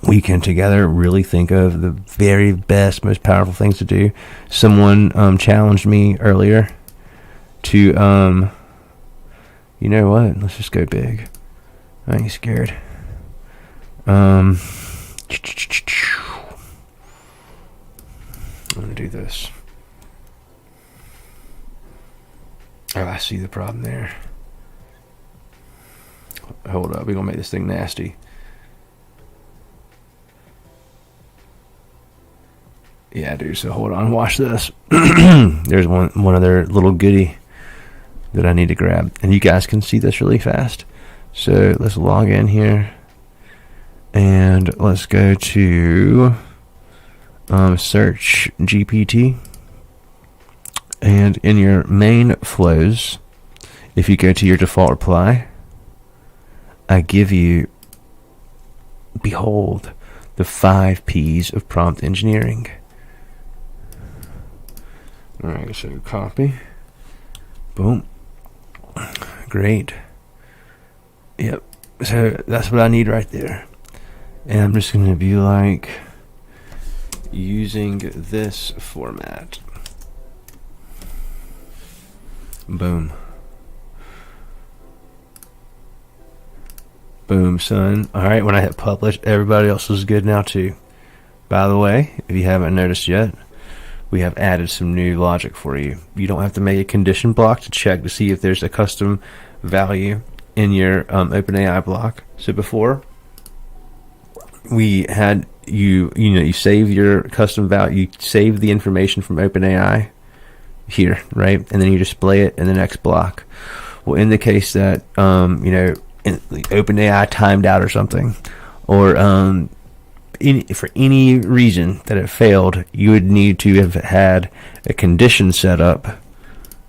A: we can together really think of the very best, most powerful things to do. Someone challenged me earlier to, you know what? Let's just go big. I ain't scared. I'm going to do this. Oh, I see the problem there. Hold up. We're going to make this thing nasty. Yeah, dude. So hold on. Watch this. There's one other little goodie that I need to grab. And you guys can see this really fast. So let's log in here. And let's go to search GPT. And in your main flows, if you go to your default reply, I give you, behold, the 5 P's of prompt engineering. Alright, so copy. Boom. Great. Yep. So that's what I need right there. And I'm just going to be like, using this format. Boom. Boom, son. Alright, when I hit publish, everybody else is good now too. By the way, if you haven't noticed yet, we have added some new logic for you. You don't have to make a condition block to check to see if there's a custom value in your OpenAI block. So before, we had you save your custom value, you save the information from OpenAI here, right? And then you display it in the next block. Well, in the case that OpenAI timed out or something, or for any reason that it failed, you would need to have had a condition set up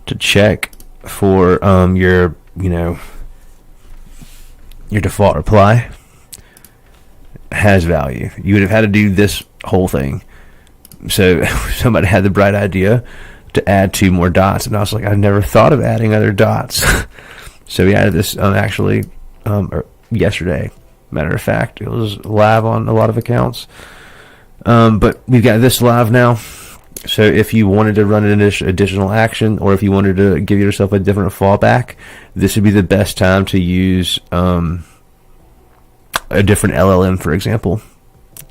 A: to check for your default reply has value. You would have had to do this whole thing. So somebody had the bright idea to add 2 more dots, and I was like, I've never thought of adding other dots. So we added this yesterday. Matter of fact, it was live on a lot of accounts, but we've got this live now. So if you wanted to run an additional action, or if you wanted to give yourself a different fallback, this would be the best time to use a different LLM, for example,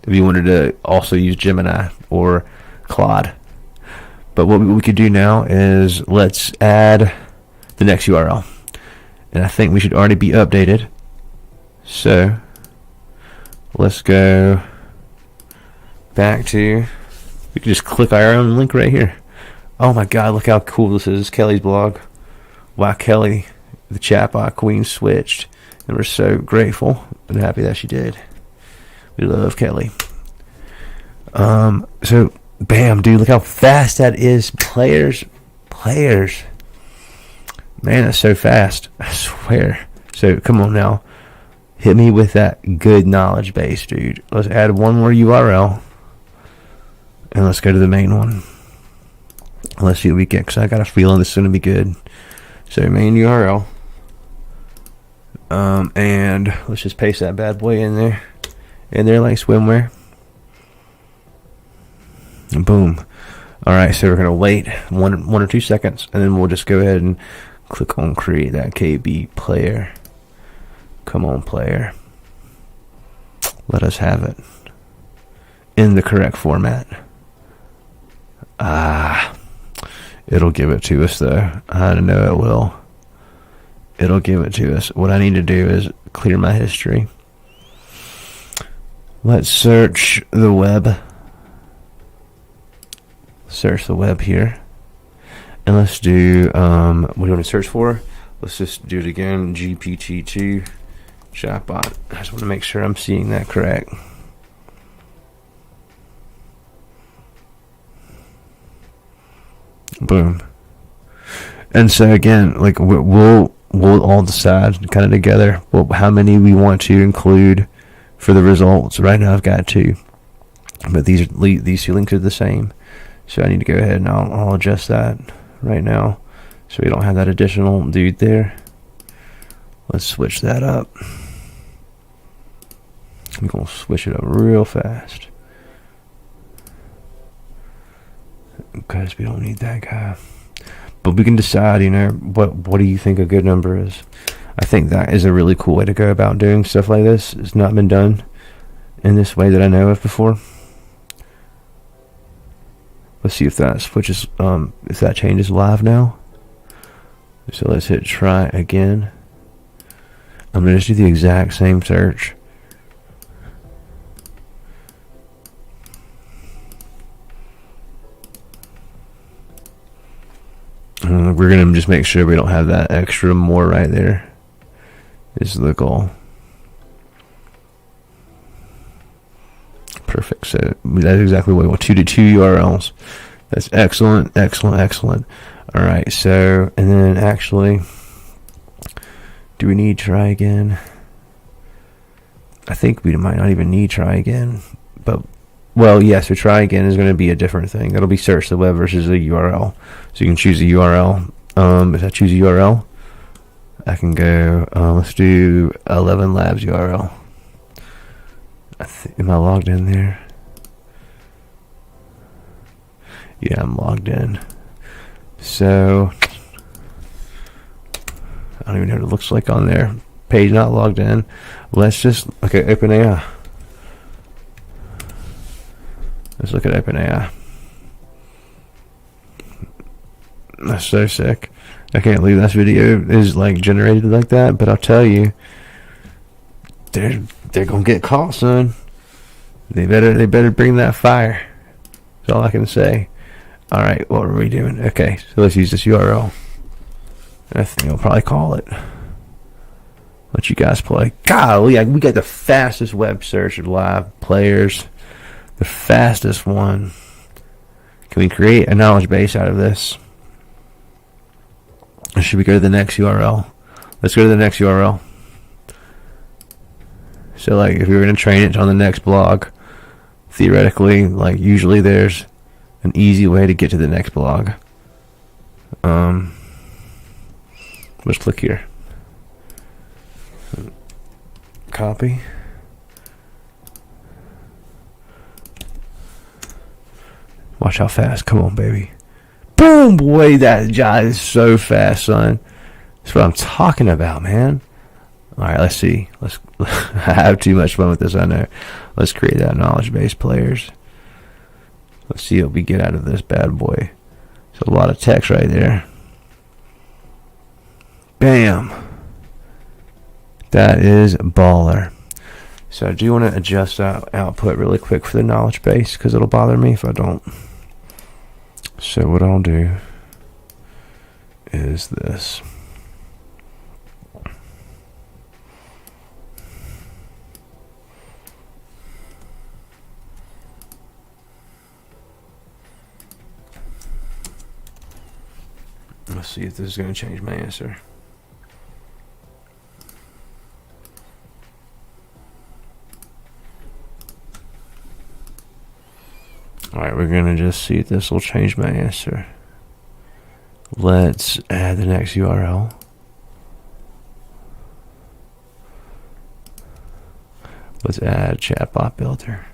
A: if you wanted to also use Gemini or Claude. But what we could do now is let's add the next URL. And I think we should already be updated. So let's go back to, we can just click our own link right here. Oh my God, look how cool this is. This is Kelly's blog. Why Kelly, the chatbot queen, switched. And we're so grateful and happy that she did. We love Kelly. So bam, dude, look how fast that is. Players. Man, that's so fast. I swear. So come on now. Hit me with that good knowledge base, dude. Let's add one more URL. And let's go to the main one. Let's see what we get, because I got a feeling this is going to be good. So main URL. And let's just paste that bad boy in there. In there like swimwear. And boom. Alright, so we're going to wait one or 2 seconds. And then we'll just go ahead and click on create that KB player. Come on, player. Let us have it. In the correct format. It'll give it to us though. I know it will. It'll give it to us. What I need to do is clear my history. Let's search the web. Search the web here. And let's do, what do you want to search for? Let's just do it again. GPT-2 chatbot. I just want to make sure I'm seeing that correct. Boom. And so again, like we'll all decide kind of together how many we want to include for the results. Right now I've got 2, but these 2 links are the same. So I need to go ahead and I'll adjust that right now, so we don't have that additional dude there. Let's switch that up. I'm gonna switch it up real fast because we don't need that guy. But we can decide, what do you think a good number is? I think that is a really cool way to go about doing stuff like this. It's not been done in this way that I know of before. Let's see if that switches, if that changes live now. So let's hit try again. I'm going to just do the exact same search. We're going to just make sure we don't have that extra more right there. Is the goal. Perfect. So that's exactly what we want. 2 URLs. That's excellent. All right. So, and then actually, do we need try again? I think we might not even need try again. But, well, yeah, so try again is going to be a different thing. That'll be search the web versus a URL. So you can choose a URL. If I choose a URL, I can go, let's do 11 Labs URL. Am I logged in there? Yeah, I'm logged in. So, I don't even know what it looks like on there. Page not logged in. Let's just, okay, OpenAI. Let's look at OpenAI. That's so sick. I can't believe this video is like generated like that, but I'll tell you, they're gonna get caught, son. They better bring that fire. That's all I can say. All right, what are we doing? Okay, so let's use this URL. I think I'll probably call it. Let you guys play. Golly, we got the fastest web search of live players. The fastest one. Can we create a knowledge base out of this? Or should we go to the next URL? Let's go to the next URL. So like if we were going to train it on the next blog, theoretically, like usually there's an easy way to get to the next blog. Let's click here. Copy. Watch how fast. Come on, baby. Boom, boy, that job is so fast, son. That's what I'm talking about, man. All right, let's see. I have too much fun with this, I know. Let's create that knowledge base players. Let's see what we get out of this bad boy. It's a lot of text right there. Bam. That is baller. So I do want to adjust output really quick for the knowledge base because it'll bother me if I don't. So what I'll do is this. Let's see if this is going to change my answer. Alright, we're going to just see if this will change my answer. Let's add the next URL. Let's add Chatbot Builder.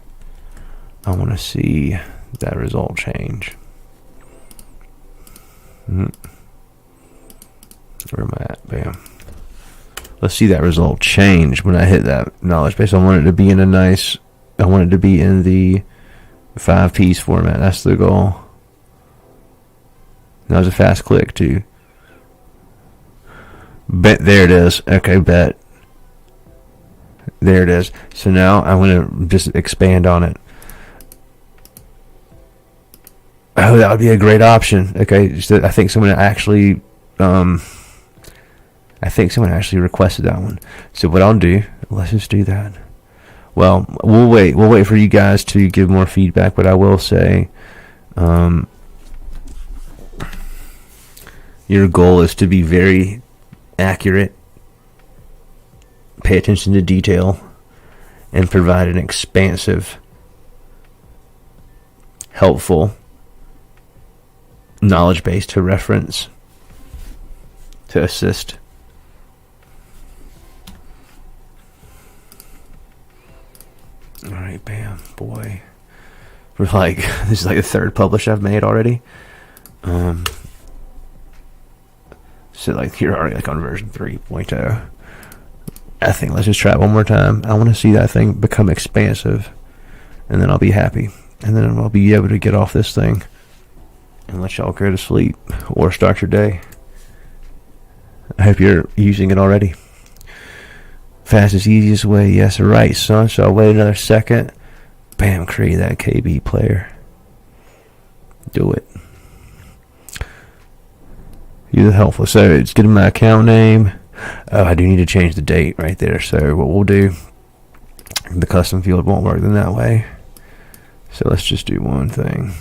A: I want to see that result change. Where am I at? Bam. Let's see that result change when I hit that knowledge base. I want it to be in the 5-piece format. That's the goal. That was a fast click too. Bet, there it is. Okay, bet. There it is. So now I want to just expand on it. Oh, that would be a great option. Okay, so I think someone actually requested that one. So what I'll do, let's just do that. Well, we'll wait for you guys to give more feedback, but I will say your goal is to be very accurate, pay attention to detail, and provide an expansive, helpful knowledge base to reference, to assist. Alright, bam, boy. We're like, this is like the third publish I've made already. So like you're already like on version 3.0. I think let's just try it one more time. I want to see that thing become expansive, and then I'll be happy. And then I'll be able to get off this thing and let y'all go to sleep or start your day. I hope you're using it already. Fastest, easiest way. Yes, right, son. So I'll wait another second. Bam, create that KB player. Do it. You're the helpful. So it's getting my account name. Oh, I do need to change the date right there. So what we'll do, the custom field won't work in that way. So let's just do one thing.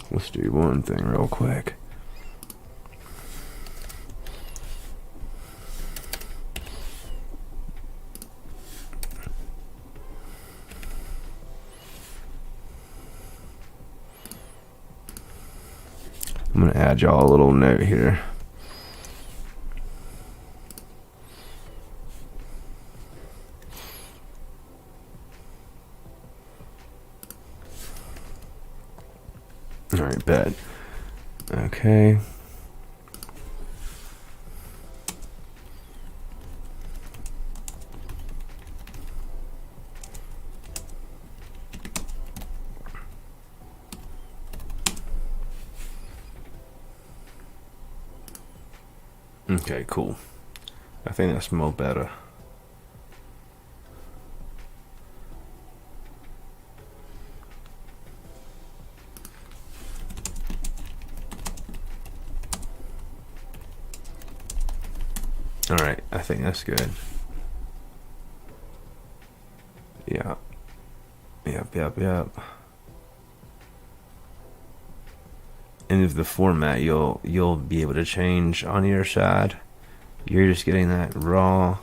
A: Let's do one thing real quick. I'm going to add y'all a little note here. Alright, bet. Okay. Okay, cool. I think that's more better. Alright, I think that's good. Yeah. Yep. And if the format you'll be able to change on your side. You're just getting that raw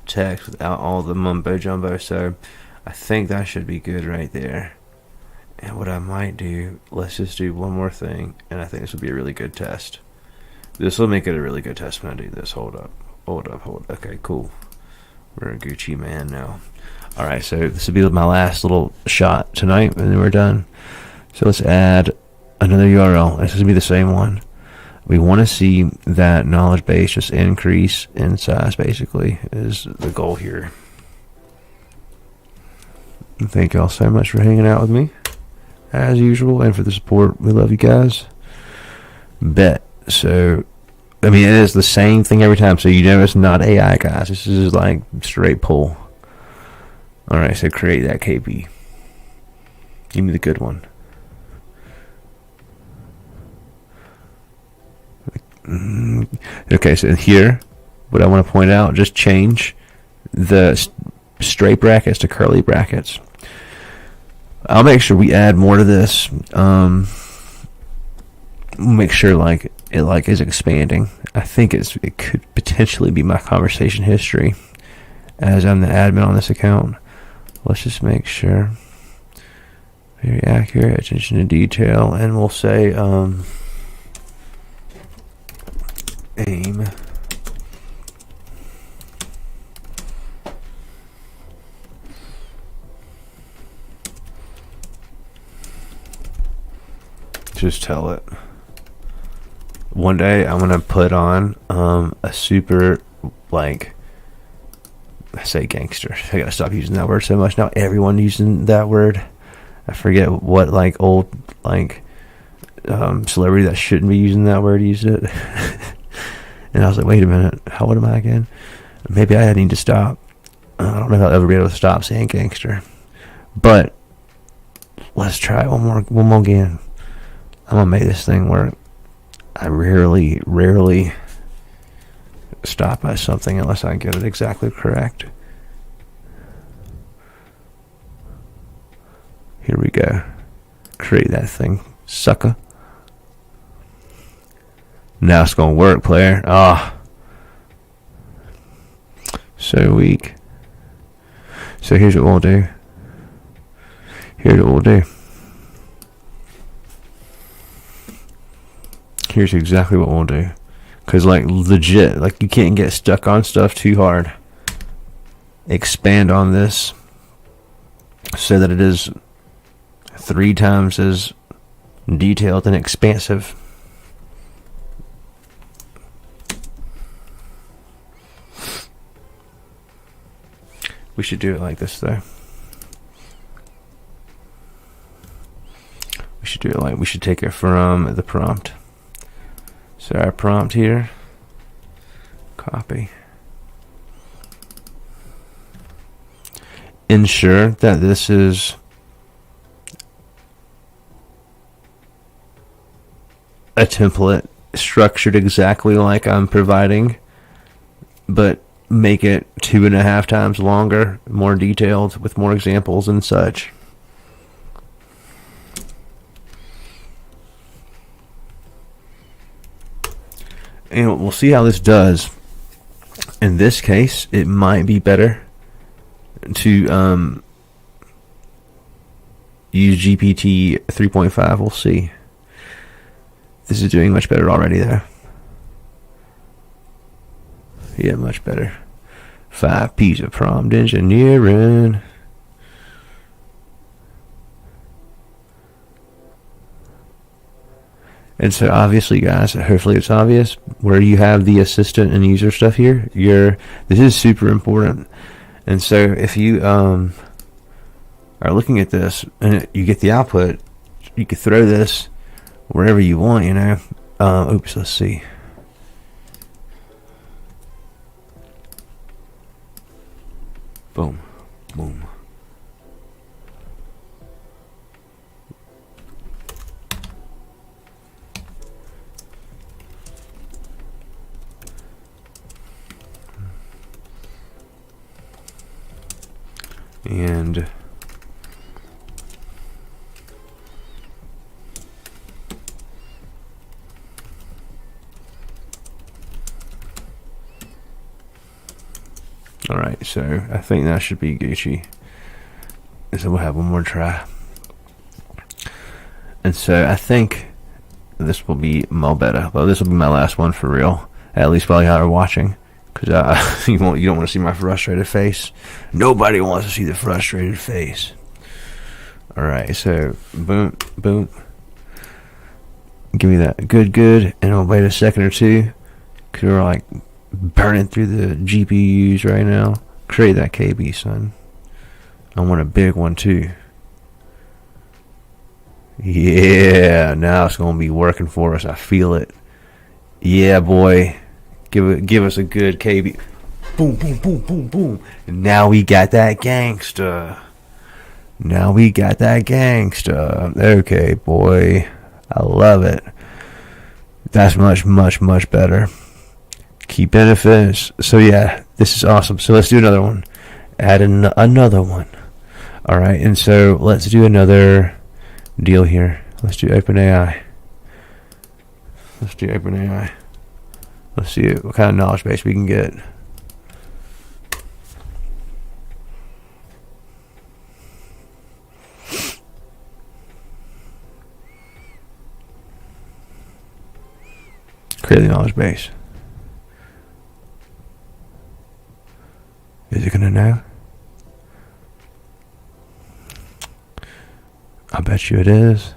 A: text without all the mumbo jumbo. So I think that should be good right there. And what I might do, let's just do one more thing, and I think this will be a really good test. This will make it a really good test when I do this. Hold up. Okay, cool. We're a Gucci man now. Alright, so this will be my last little shot tonight, and then we're done. So let's add another URL. This is going to be the same one. We want to see that knowledge base just increase in size, basically, is the goal here. And thank y'all so much for hanging out with me, as usual, and for the support. We love you guys. Bet. So, I mean, it is the same thing every time. So you know it's not AI, guys. This is like straight pull. Alright, so create that KP. Give me the good one. Okay, so here, what I want to point out, just change the straight brackets to curly brackets. I'll make sure we add more to this. Make sure like it is expanding. I think it could potentially be my conversation history, as I'm the admin on this account. Let's just make sure. Very accurate, attention to detail, and we'll say aim. Just tell it. One day I'm gonna put on a super, like, I say gangster. I gotta stop using that word so much now. Everyone using that word. I forget what like old like celebrity that shouldn't be using that word used it. And I was like, wait a minute, how old am I again? Maybe I need to stop. I don't know if I'll ever be able to stop saying gangster. But let's try it one more again. I'm gonna make this thing work. I rarely stop at something unless I get it exactly correct. Here we go. Create that thing, sucker. Now it's gonna work, player. So weak. So here's what we'll do. Here's exactly what we'll do. Because, like, legit, like, you can't get stuck on stuff too hard. Expand on this so that it is 3 times as detailed and expansive. We should do it like this, though. We should take it from the prompt. So our prompt here, copy. Ensure that this is a template structured exactly like I'm providing, but make it 2.5 times longer, more detailed, with more examples and such. And we'll see how this does. In this case, it might be better to use GPT 3.5. We'll see. This is doing much better already, though. Yeah, much better. 5 P's of prompt engineering. And so obviously, guys, hopefully it's obvious where you have the assistant and user stuff here. This is super important. And so if you are looking at this and you get the output, you could throw this wherever you want, you know. Oops, let's see. Boom, boom. And Alright, so I think that should be Gucci. And so we'll have one more try. And so I think this will be mo better. Well, this will be my last one for real. At least while y'all are watching. Because you don't want to see my frustrated face. Nobody wants to see the frustrated face. Alright, so boom, boom. Give me that good. And I'll wait a second or two. Because we're like burning through the GPUs right now. Create that KB, son. I want a big one too. Yeah, now it's gonna be working for us. I feel it. Yeah, boy. Give us a good KB. Boom, boom, boom, boom, boom. And now we got that gangsta. Okay, boy. I love it. That's much better. Key benefits. So yeah, this is awesome. So let's do another one. Add another one. Alright, and so let's do another deal here. Let's do OpenAI. Let's see what kind of knowledge base we can get. Create the knowledge base. Is it gonna know? I bet you it is.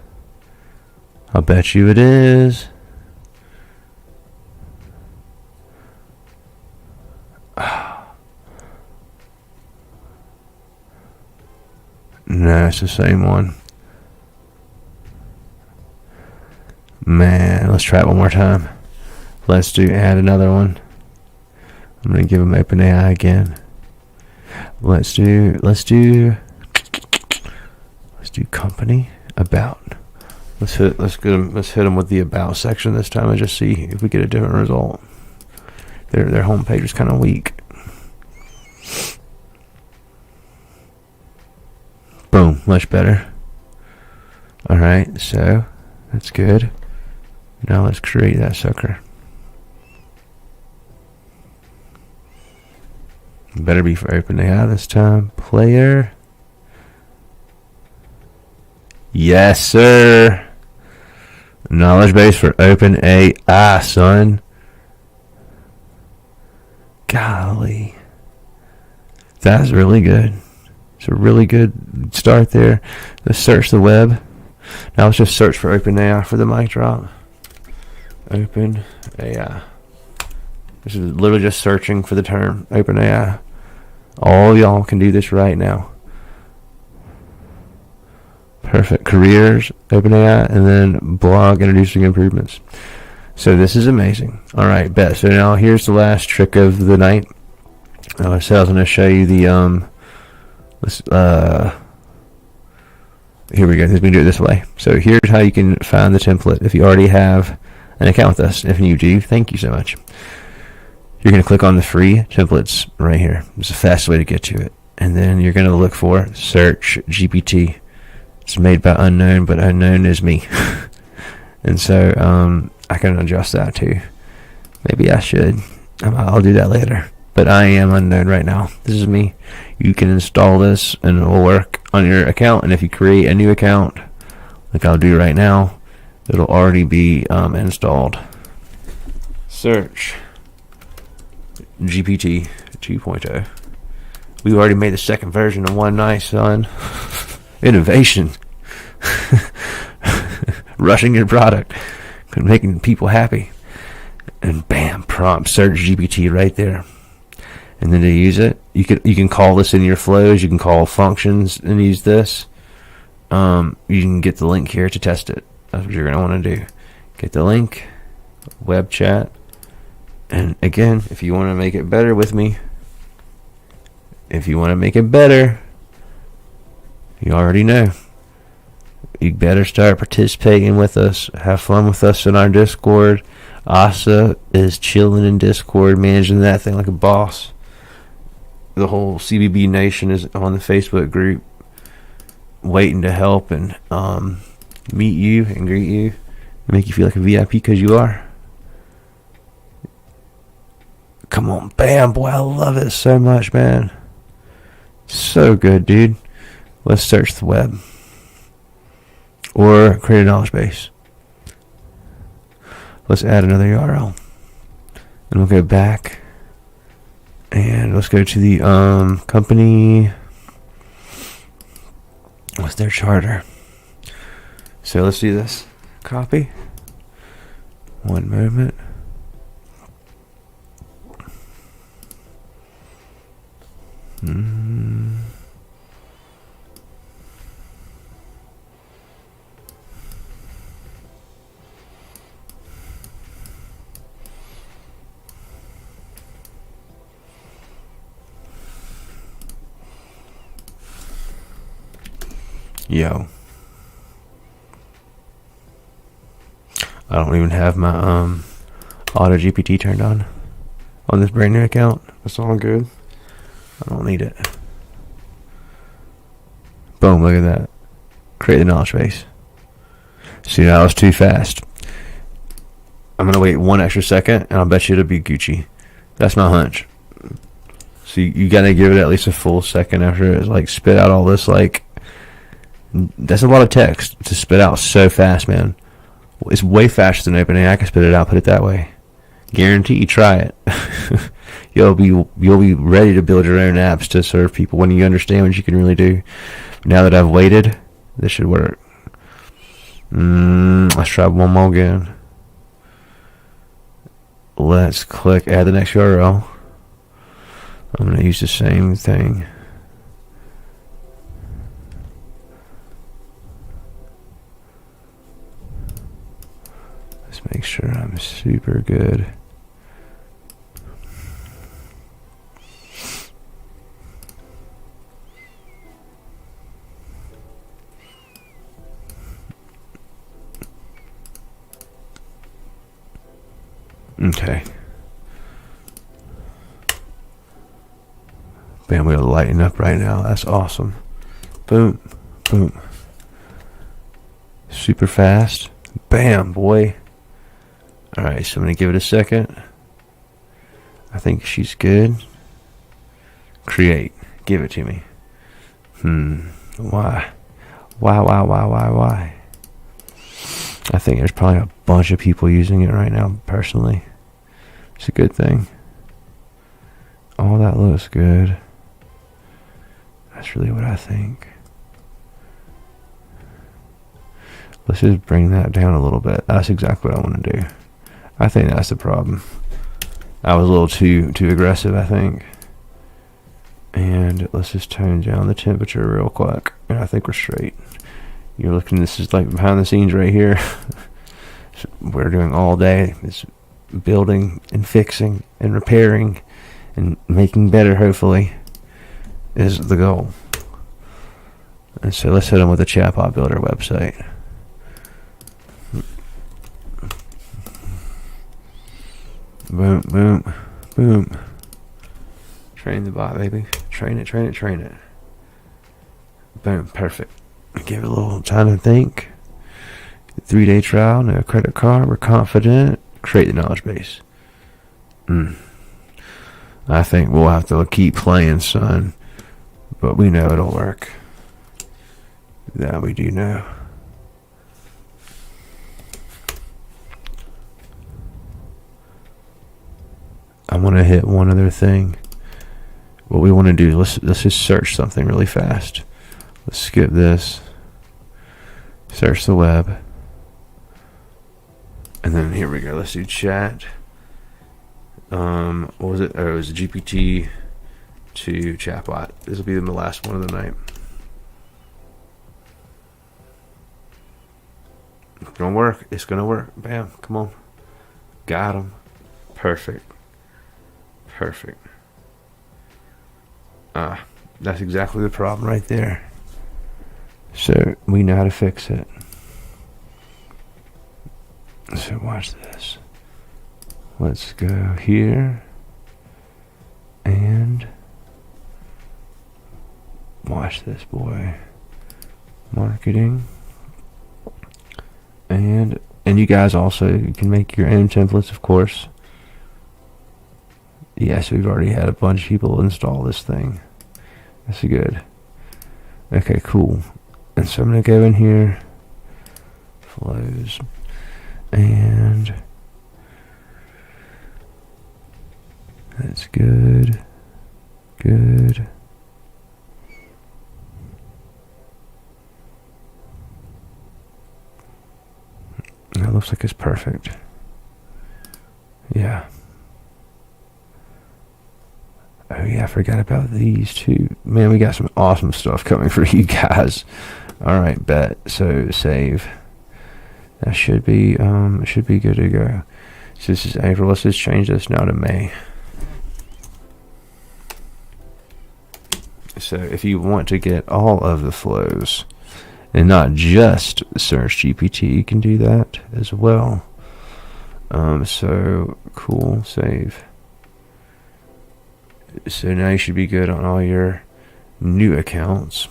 A: No, it's the same one. Man, let's try it one more time. Let's add another one. I'm gonna give them OpenAI again. Let's do company about. Let's hit them with the about section this time and just see if we get a different result. Their homepage is kind of weak. Boom, much better. Alright, so that's good. Now let's create that sucker. Better be for OpenAI this time. Player. Yes, sir. Knowledge base for OpenAI, son. Golly. That's really good. It's a really good start there. Let's search the web. Now let's just search for OpenAI for the mic drop. OpenAI. This is literally just searching for the term OpenAI. All y'all can do this right now. Perfect. Careers, OpenAI, and then blog introducing improvements. So this is amazing. Alright, bet. So now here's the last trick of the night. I said I was going to show you the here we go. Let me do it this way. So here's how you can find the template if you already have an account with us. If you do, thank you so much. You're going to click on the free templates right here. It's the fastest way to get to it. And then you're going to look for search GPT. It's made by unknown, but unknown is me. And so I can adjust that too. Maybe I should. I'll do that later. But I am unknown right now. This is me. You can install this and it will work on your account. And if you create a new account, like I'll do right now, it'll already be installed. Search GPT 2.0. We already made the second version of one. Nice, son. Innovation. Rushing your product. Making people happy. And bam, prompt search GPT right there. And then to use it, you can call this in your flows. You can call functions and use this. You can get the link here to test it. That's what you're going to want to do. Get the link, web chat. And again, if you want to make it better with me, you already know. You better start participating with us. Have fun with us in our Discord. Asa is chilling in Discord, managing that thing like a boss. The whole CBB Nation is on the Facebook group, waiting to help and meet you and greet you, and make you feel like a VIP because you are. Come on, bam, boy, I love it so much, man. So good, dude. Let's search the web. Or create a knowledge base. Let's add another URL. And we'll go back. And let's go to the company. What's their charter? So let's do this. Copy. One moment. Yo. I don't even have my auto GPT turned on this brand new account. That's all good. I don't need it. Boom, look at that. Create the knowledge base. See, that was too fast. I'm going to wait 1 extra second, and I'll bet you it'll be Gucci. That's my hunch. So you got to give it at least a full second after it's like spit out all this. Like, that's a lot of text to spit out so fast, man. It's way faster than OpenAI. I can spit it out, put it that way. Guarantee you try it. You'll be ready to build your own apps to serve people when you understand what you can really do. Now that I've waited, this should work. Let's try one more again. Let's click add the next URL. I'm going to use the same thing. Let's make sure I'm super good. Okay. Bam, we're lighting up right now. That's awesome. Boom, boom. Super fast. Bam, boy. Alright, so I'm going to give it a second. I think she's good. Create. Give it to me. Why? Why? I think there's probably a bunch of people using it right now, personally. It's a good thing. Oh, that looks good. That's really what I think. Let's just bring that down a little bit. That's exactly what I want to do. I think that's the problem. I was a little too aggressive, I think. And let's just tone down the temperature real quick. And I think we're straight. You're looking, this is like behind the scenes right here. We're doing all day. It's building and fixing and repairing and making better, hopefully, is the goal. And so let's hit them with the Chatbot Builder website. Boom, boom, boom. Train the bot, baby. Train it. Boom, perfect. Give it a little time to think. 3-day trial, no credit card. We're confident. Create the knowledge base. I think we'll have to keep playing, son. But we know it'll work. That we do know. I want to hit one other thing. What we want to do, let's just search something really fast. Let's skip this. Search the web. And then here we go. Let's do chat. What was it? Oh, it was GPT to Chatbot. This will be the last one of the night. It's gonna work. It's gonna work. Bam. Come on. Got him. Perfect. That's exactly the problem right there. So we know how to fix it. So watch this. Let's go here and watch this, boy. Marketing. And you guys also, you can make your own templates, of course. Yeah, so we've already had a bunch of people install this thing. That's good. Okay, cool. And so I'm going to go in here, flows, and that's good. Good. That looks like it's perfect. Yeah. Oh yeah, I forgot about these two. Man, we got some awesome stuff coming for you guys. All right, bet. So save. That should be it should be good to go. So this is April. Let's just change this now to May. So if you want to get all of the flows and not just Search GPT, you can do that as well. So cool, save. So now you should be good on all your new accounts.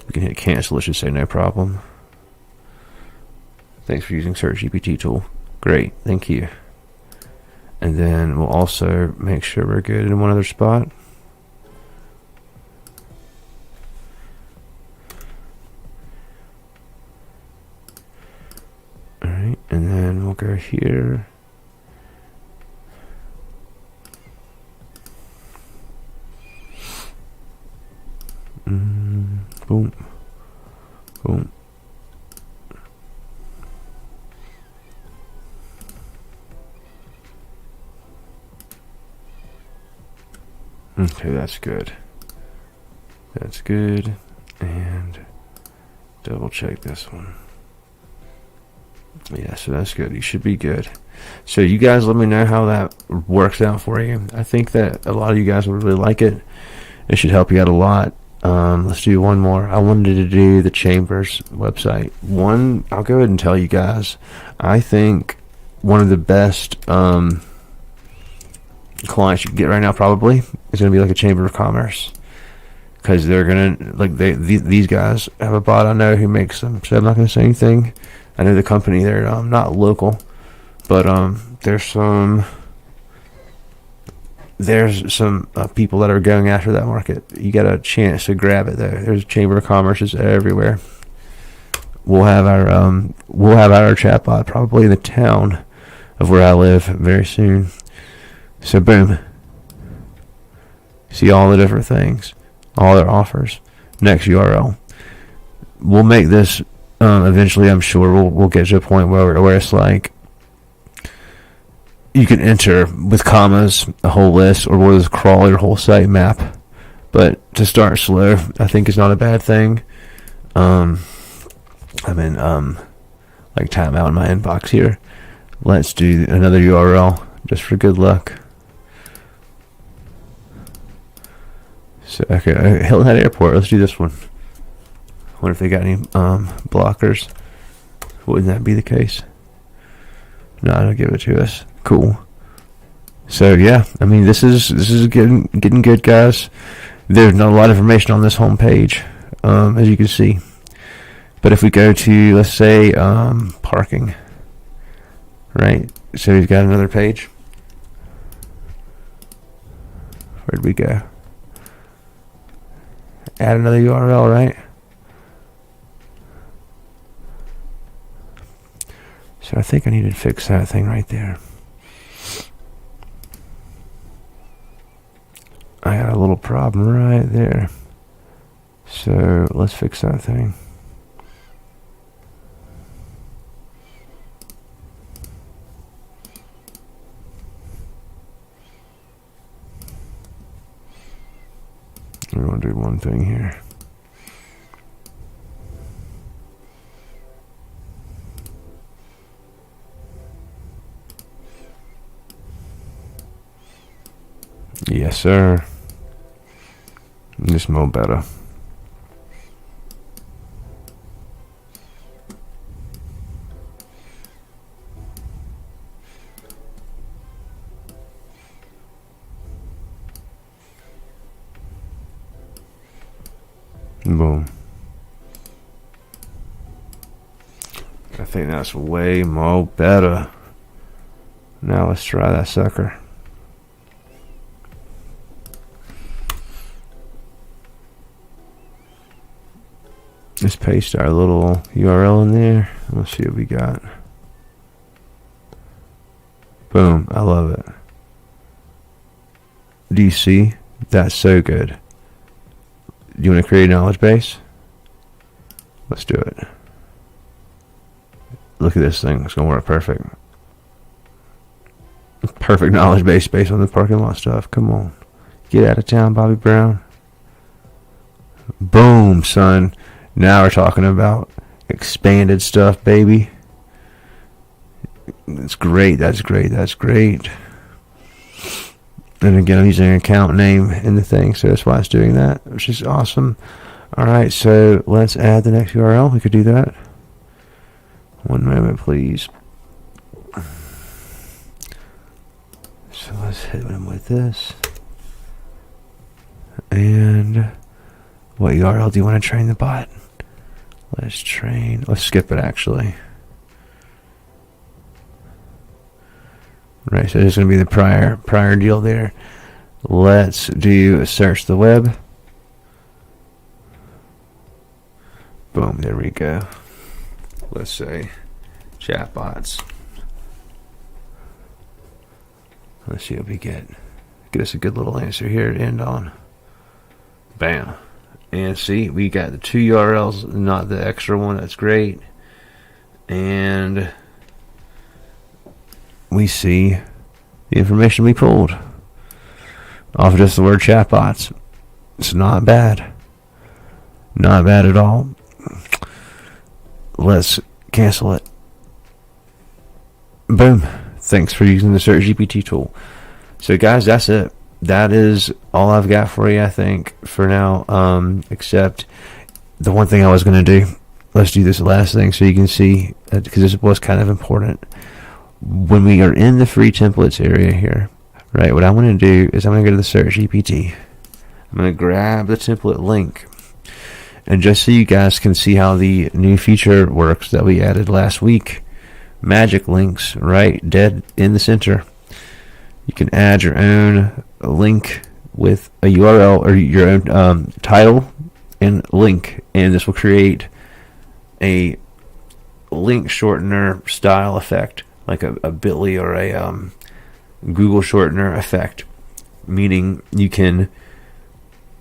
A: We can hit cancel. It should say no problem. Thanks for using Search GPT tool. Great, thank you. And then we'll also make sure we're good in one other spot. All right, and then we'll go here. Boom. Boom. Okay, that's good. That's good. And double check this one. Yeah, so that's good. You should be good. So you guys let me know how that works out for you. I think that a lot of you guys will really like it. It should help you out a lot. Let's do one more. I wanted to do the Chambers website. I'll go ahead and tell you guys, I think one of the best clients you can get right now probably is going to be like a Chamber of Commerce, because they're going to, like, these guys have a bot I know who makes them, so I'm not going to say anything. I know the company, they're not local, but there's some people that are going after that market. You got a chance to grab it though. There's Chamber of Commerce everywhere. We'll have our chatbot probably in the town of where I live very soon. So boom. See all the different things, all their offers. Next URL. We'll make this eventually. I'm sure we'll get to a point where it's like you can enter with commas a whole list, or we'll just crawl your whole site map. But to start slow, I think is not a bad thing. Like time out in my inbox here. Let's do another URL just for good luck. So okay, Hilton Head Airport. Let's do this one. Wonder if they got any blockers. Wouldn't that be the case? No, don't give it to us. Cool. So yeah, I mean this is getting good, guys. There's not a lot of information on this home page, as you can see. But if we go to, let's say, parking, right? So we've got another page. Where'd we go? Add another URL, right? So I think I need to fix that thing right there. I got a little problem right there. So let's fix that thing. We want to do one thing here. Yes, sir. This more better. Boom. I think that's way more better. Now let's try that sucker. Let's paste our little URL in there. Let's see what we got. Boom. I love it. Do you see? That's so good. Do you want to create a knowledge base? Let's do it. Look at this thing. It's going to work perfect. Perfect knowledge base based on the parking lot stuff. Come on. Get out of town, Bobby Brown. Boom, son. Now we're talking about expanded stuff, baby. That's great. That's great. That's great. And again, I'm using an account name in the thing, so that's why it's doing that, which is awesome. All right, so let's add the next URL. We could do that. One moment, please. So let's hit him with this. And what URL do you want to train the bot? Let's skip it actually. Right, so this is going to be the prior deal there. Let's do search the web. Boom, there we go. Let's say chatbots. Let's see what we get. Get us a good little answer here to end on. Bam. And see, we got the 2 URLs, not the extra one. That's great. And we see the information we pulled off of just the word chatbots. It's not bad. Not bad at all. Let's cancel it. Boom. Thanks for using the Search GPT tool. So guys, that's it. That is all I've got for you, I think, for now. Except the one thing I was going to do. Let's do this last thing so you can see, because this was kind of important. When we are in the free templates area here, right, what I want to do is I'm going to go to the Search GPT. I'm going to grab the template link. And just so you guys can see how the new feature works that we added last week, magic links, right, dead in the center. You can add your own link with a URL or your own title and link, and this will create a link shortener style effect, like a Bitly or a Google shortener effect. Meaning you can,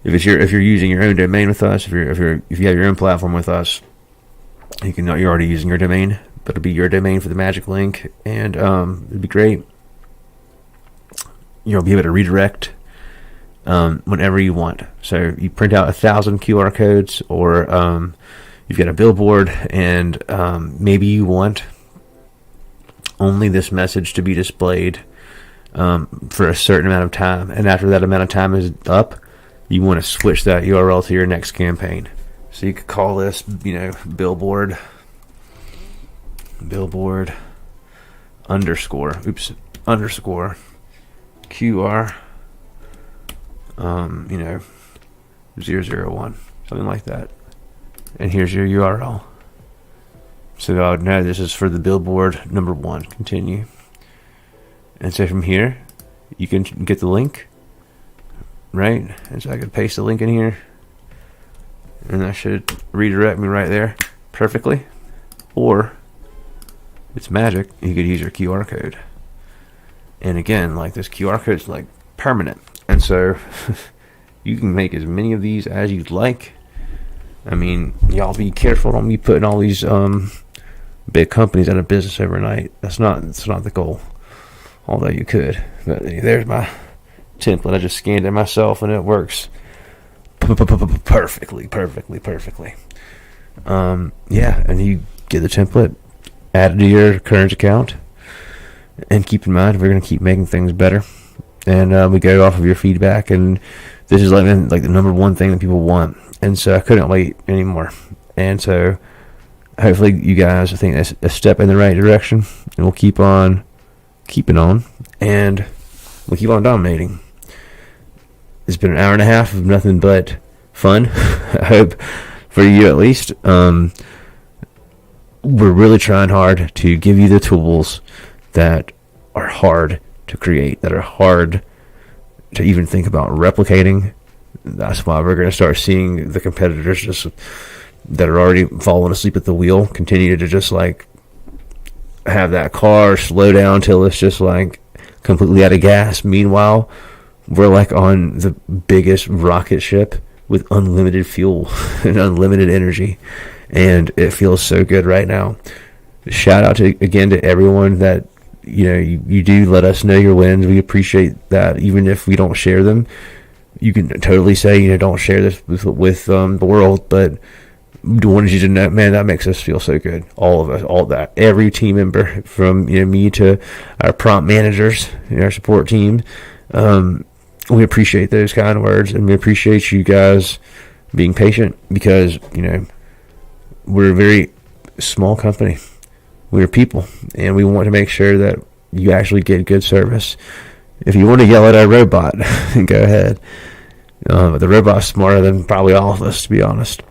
A: if you're using your own domain with us, if you have your own platform with us, you're already using your domain, but it'll be your domain for the magic link, and it'd be great. You'll be able to redirect whenever you want. So you print out 1,000 QR codes, or you've got a billboard, and maybe you want only this message to be displayed for a certain amount of time, and after that amount of time is up, you want to switch that URL to your next campaign. So you could call this, billboard underscore QR 001, something like that. And here's your URL. So I would know this is for the billboard number 1. Continue. And so from here, you can get the link, right? And so I could paste the link in here, and that should redirect me right there perfectly. Or it's magic, you could use your QR code. And again, like, this QR code is like permanent, and so you can make as many of these as you'd like. I mean, y'all be careful. Don't be putting all these big companies out of business overnight. That's not the goal. Although you could. But there's my template. I just scanned it myself, and it works perfectly. Yeah, and you get the template, add it to your current account, and keep in mind, we're going to keep making things better. And we go off of your feedback, and this is like the number one thing that people want. And so I couldn't wait anymore. And so hopefully you guys, I think that's a step in the right direction, and we'll keep on keeping on, and we'll keep on dominating. It's been an hour and a half of nothing but fun. I hope for you at least. We're really trying hard to give you the tools that are hard to create, that are hard to even think about replicating. That's why we're going to start seeing the competitors just that are already falling asleep at the wheel continue to just like have that car slow down till it's just like completely out of gas. Meanwhile, we're like on the biggest rocket ship with unlimited fuel and unlimited energy, and it feels so good right now. Shout out again to everyone that you do let us know your wins. We appreciate that, even if we don't share them. You can totally say don't share this with the world, but wanted you to know, man, that makes us feel so good. All of us, all that, every team member, from me to our prompt managers, our support team. We appreciate those kind of words, and we appreciate you guys being patient, because we're a very small company. We're people, and we want to make sure that you actually get good service. If you want to yell at our robot, go ahead. The robot's smarter than probably all of us, to be honest.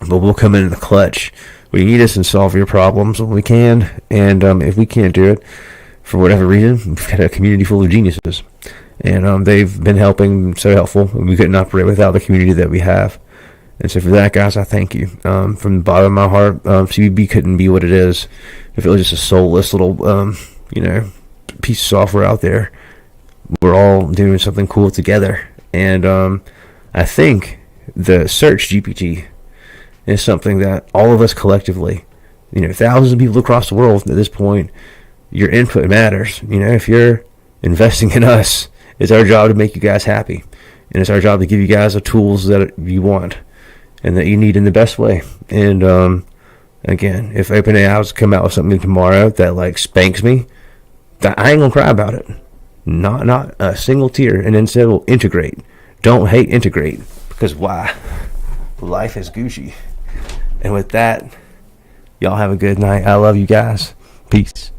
A: But we'll come in the clutch when you need us and solve your problems when we can. And if we can't do it for whatever reason, we've got a community full of geniuses, and they've been helping, so helpful. And we couldn't operate without the community that we have. And so for that, guys, I thank you from the bottom of my heart. CBB couldn't be what it is if it was just a soulless little piece of software out there. We're all doing something cool together, and I think the search GPT is something that all of us collectively, thousands of people across the world at this point, your input matters. If you're investing in us, it's our job to make you guys happy, and it's our job to give you guys the tools that you want and that you need in the best way. And again, if OpenAI was to come out with something tomorrow that like spanks me, I ain't gonna cry about it. Not a single tear. And instead we'll integrate. Don't hate, integrate. Because why? Life is Gucci. And with that, y'all have a good night. I love you guys. Peace.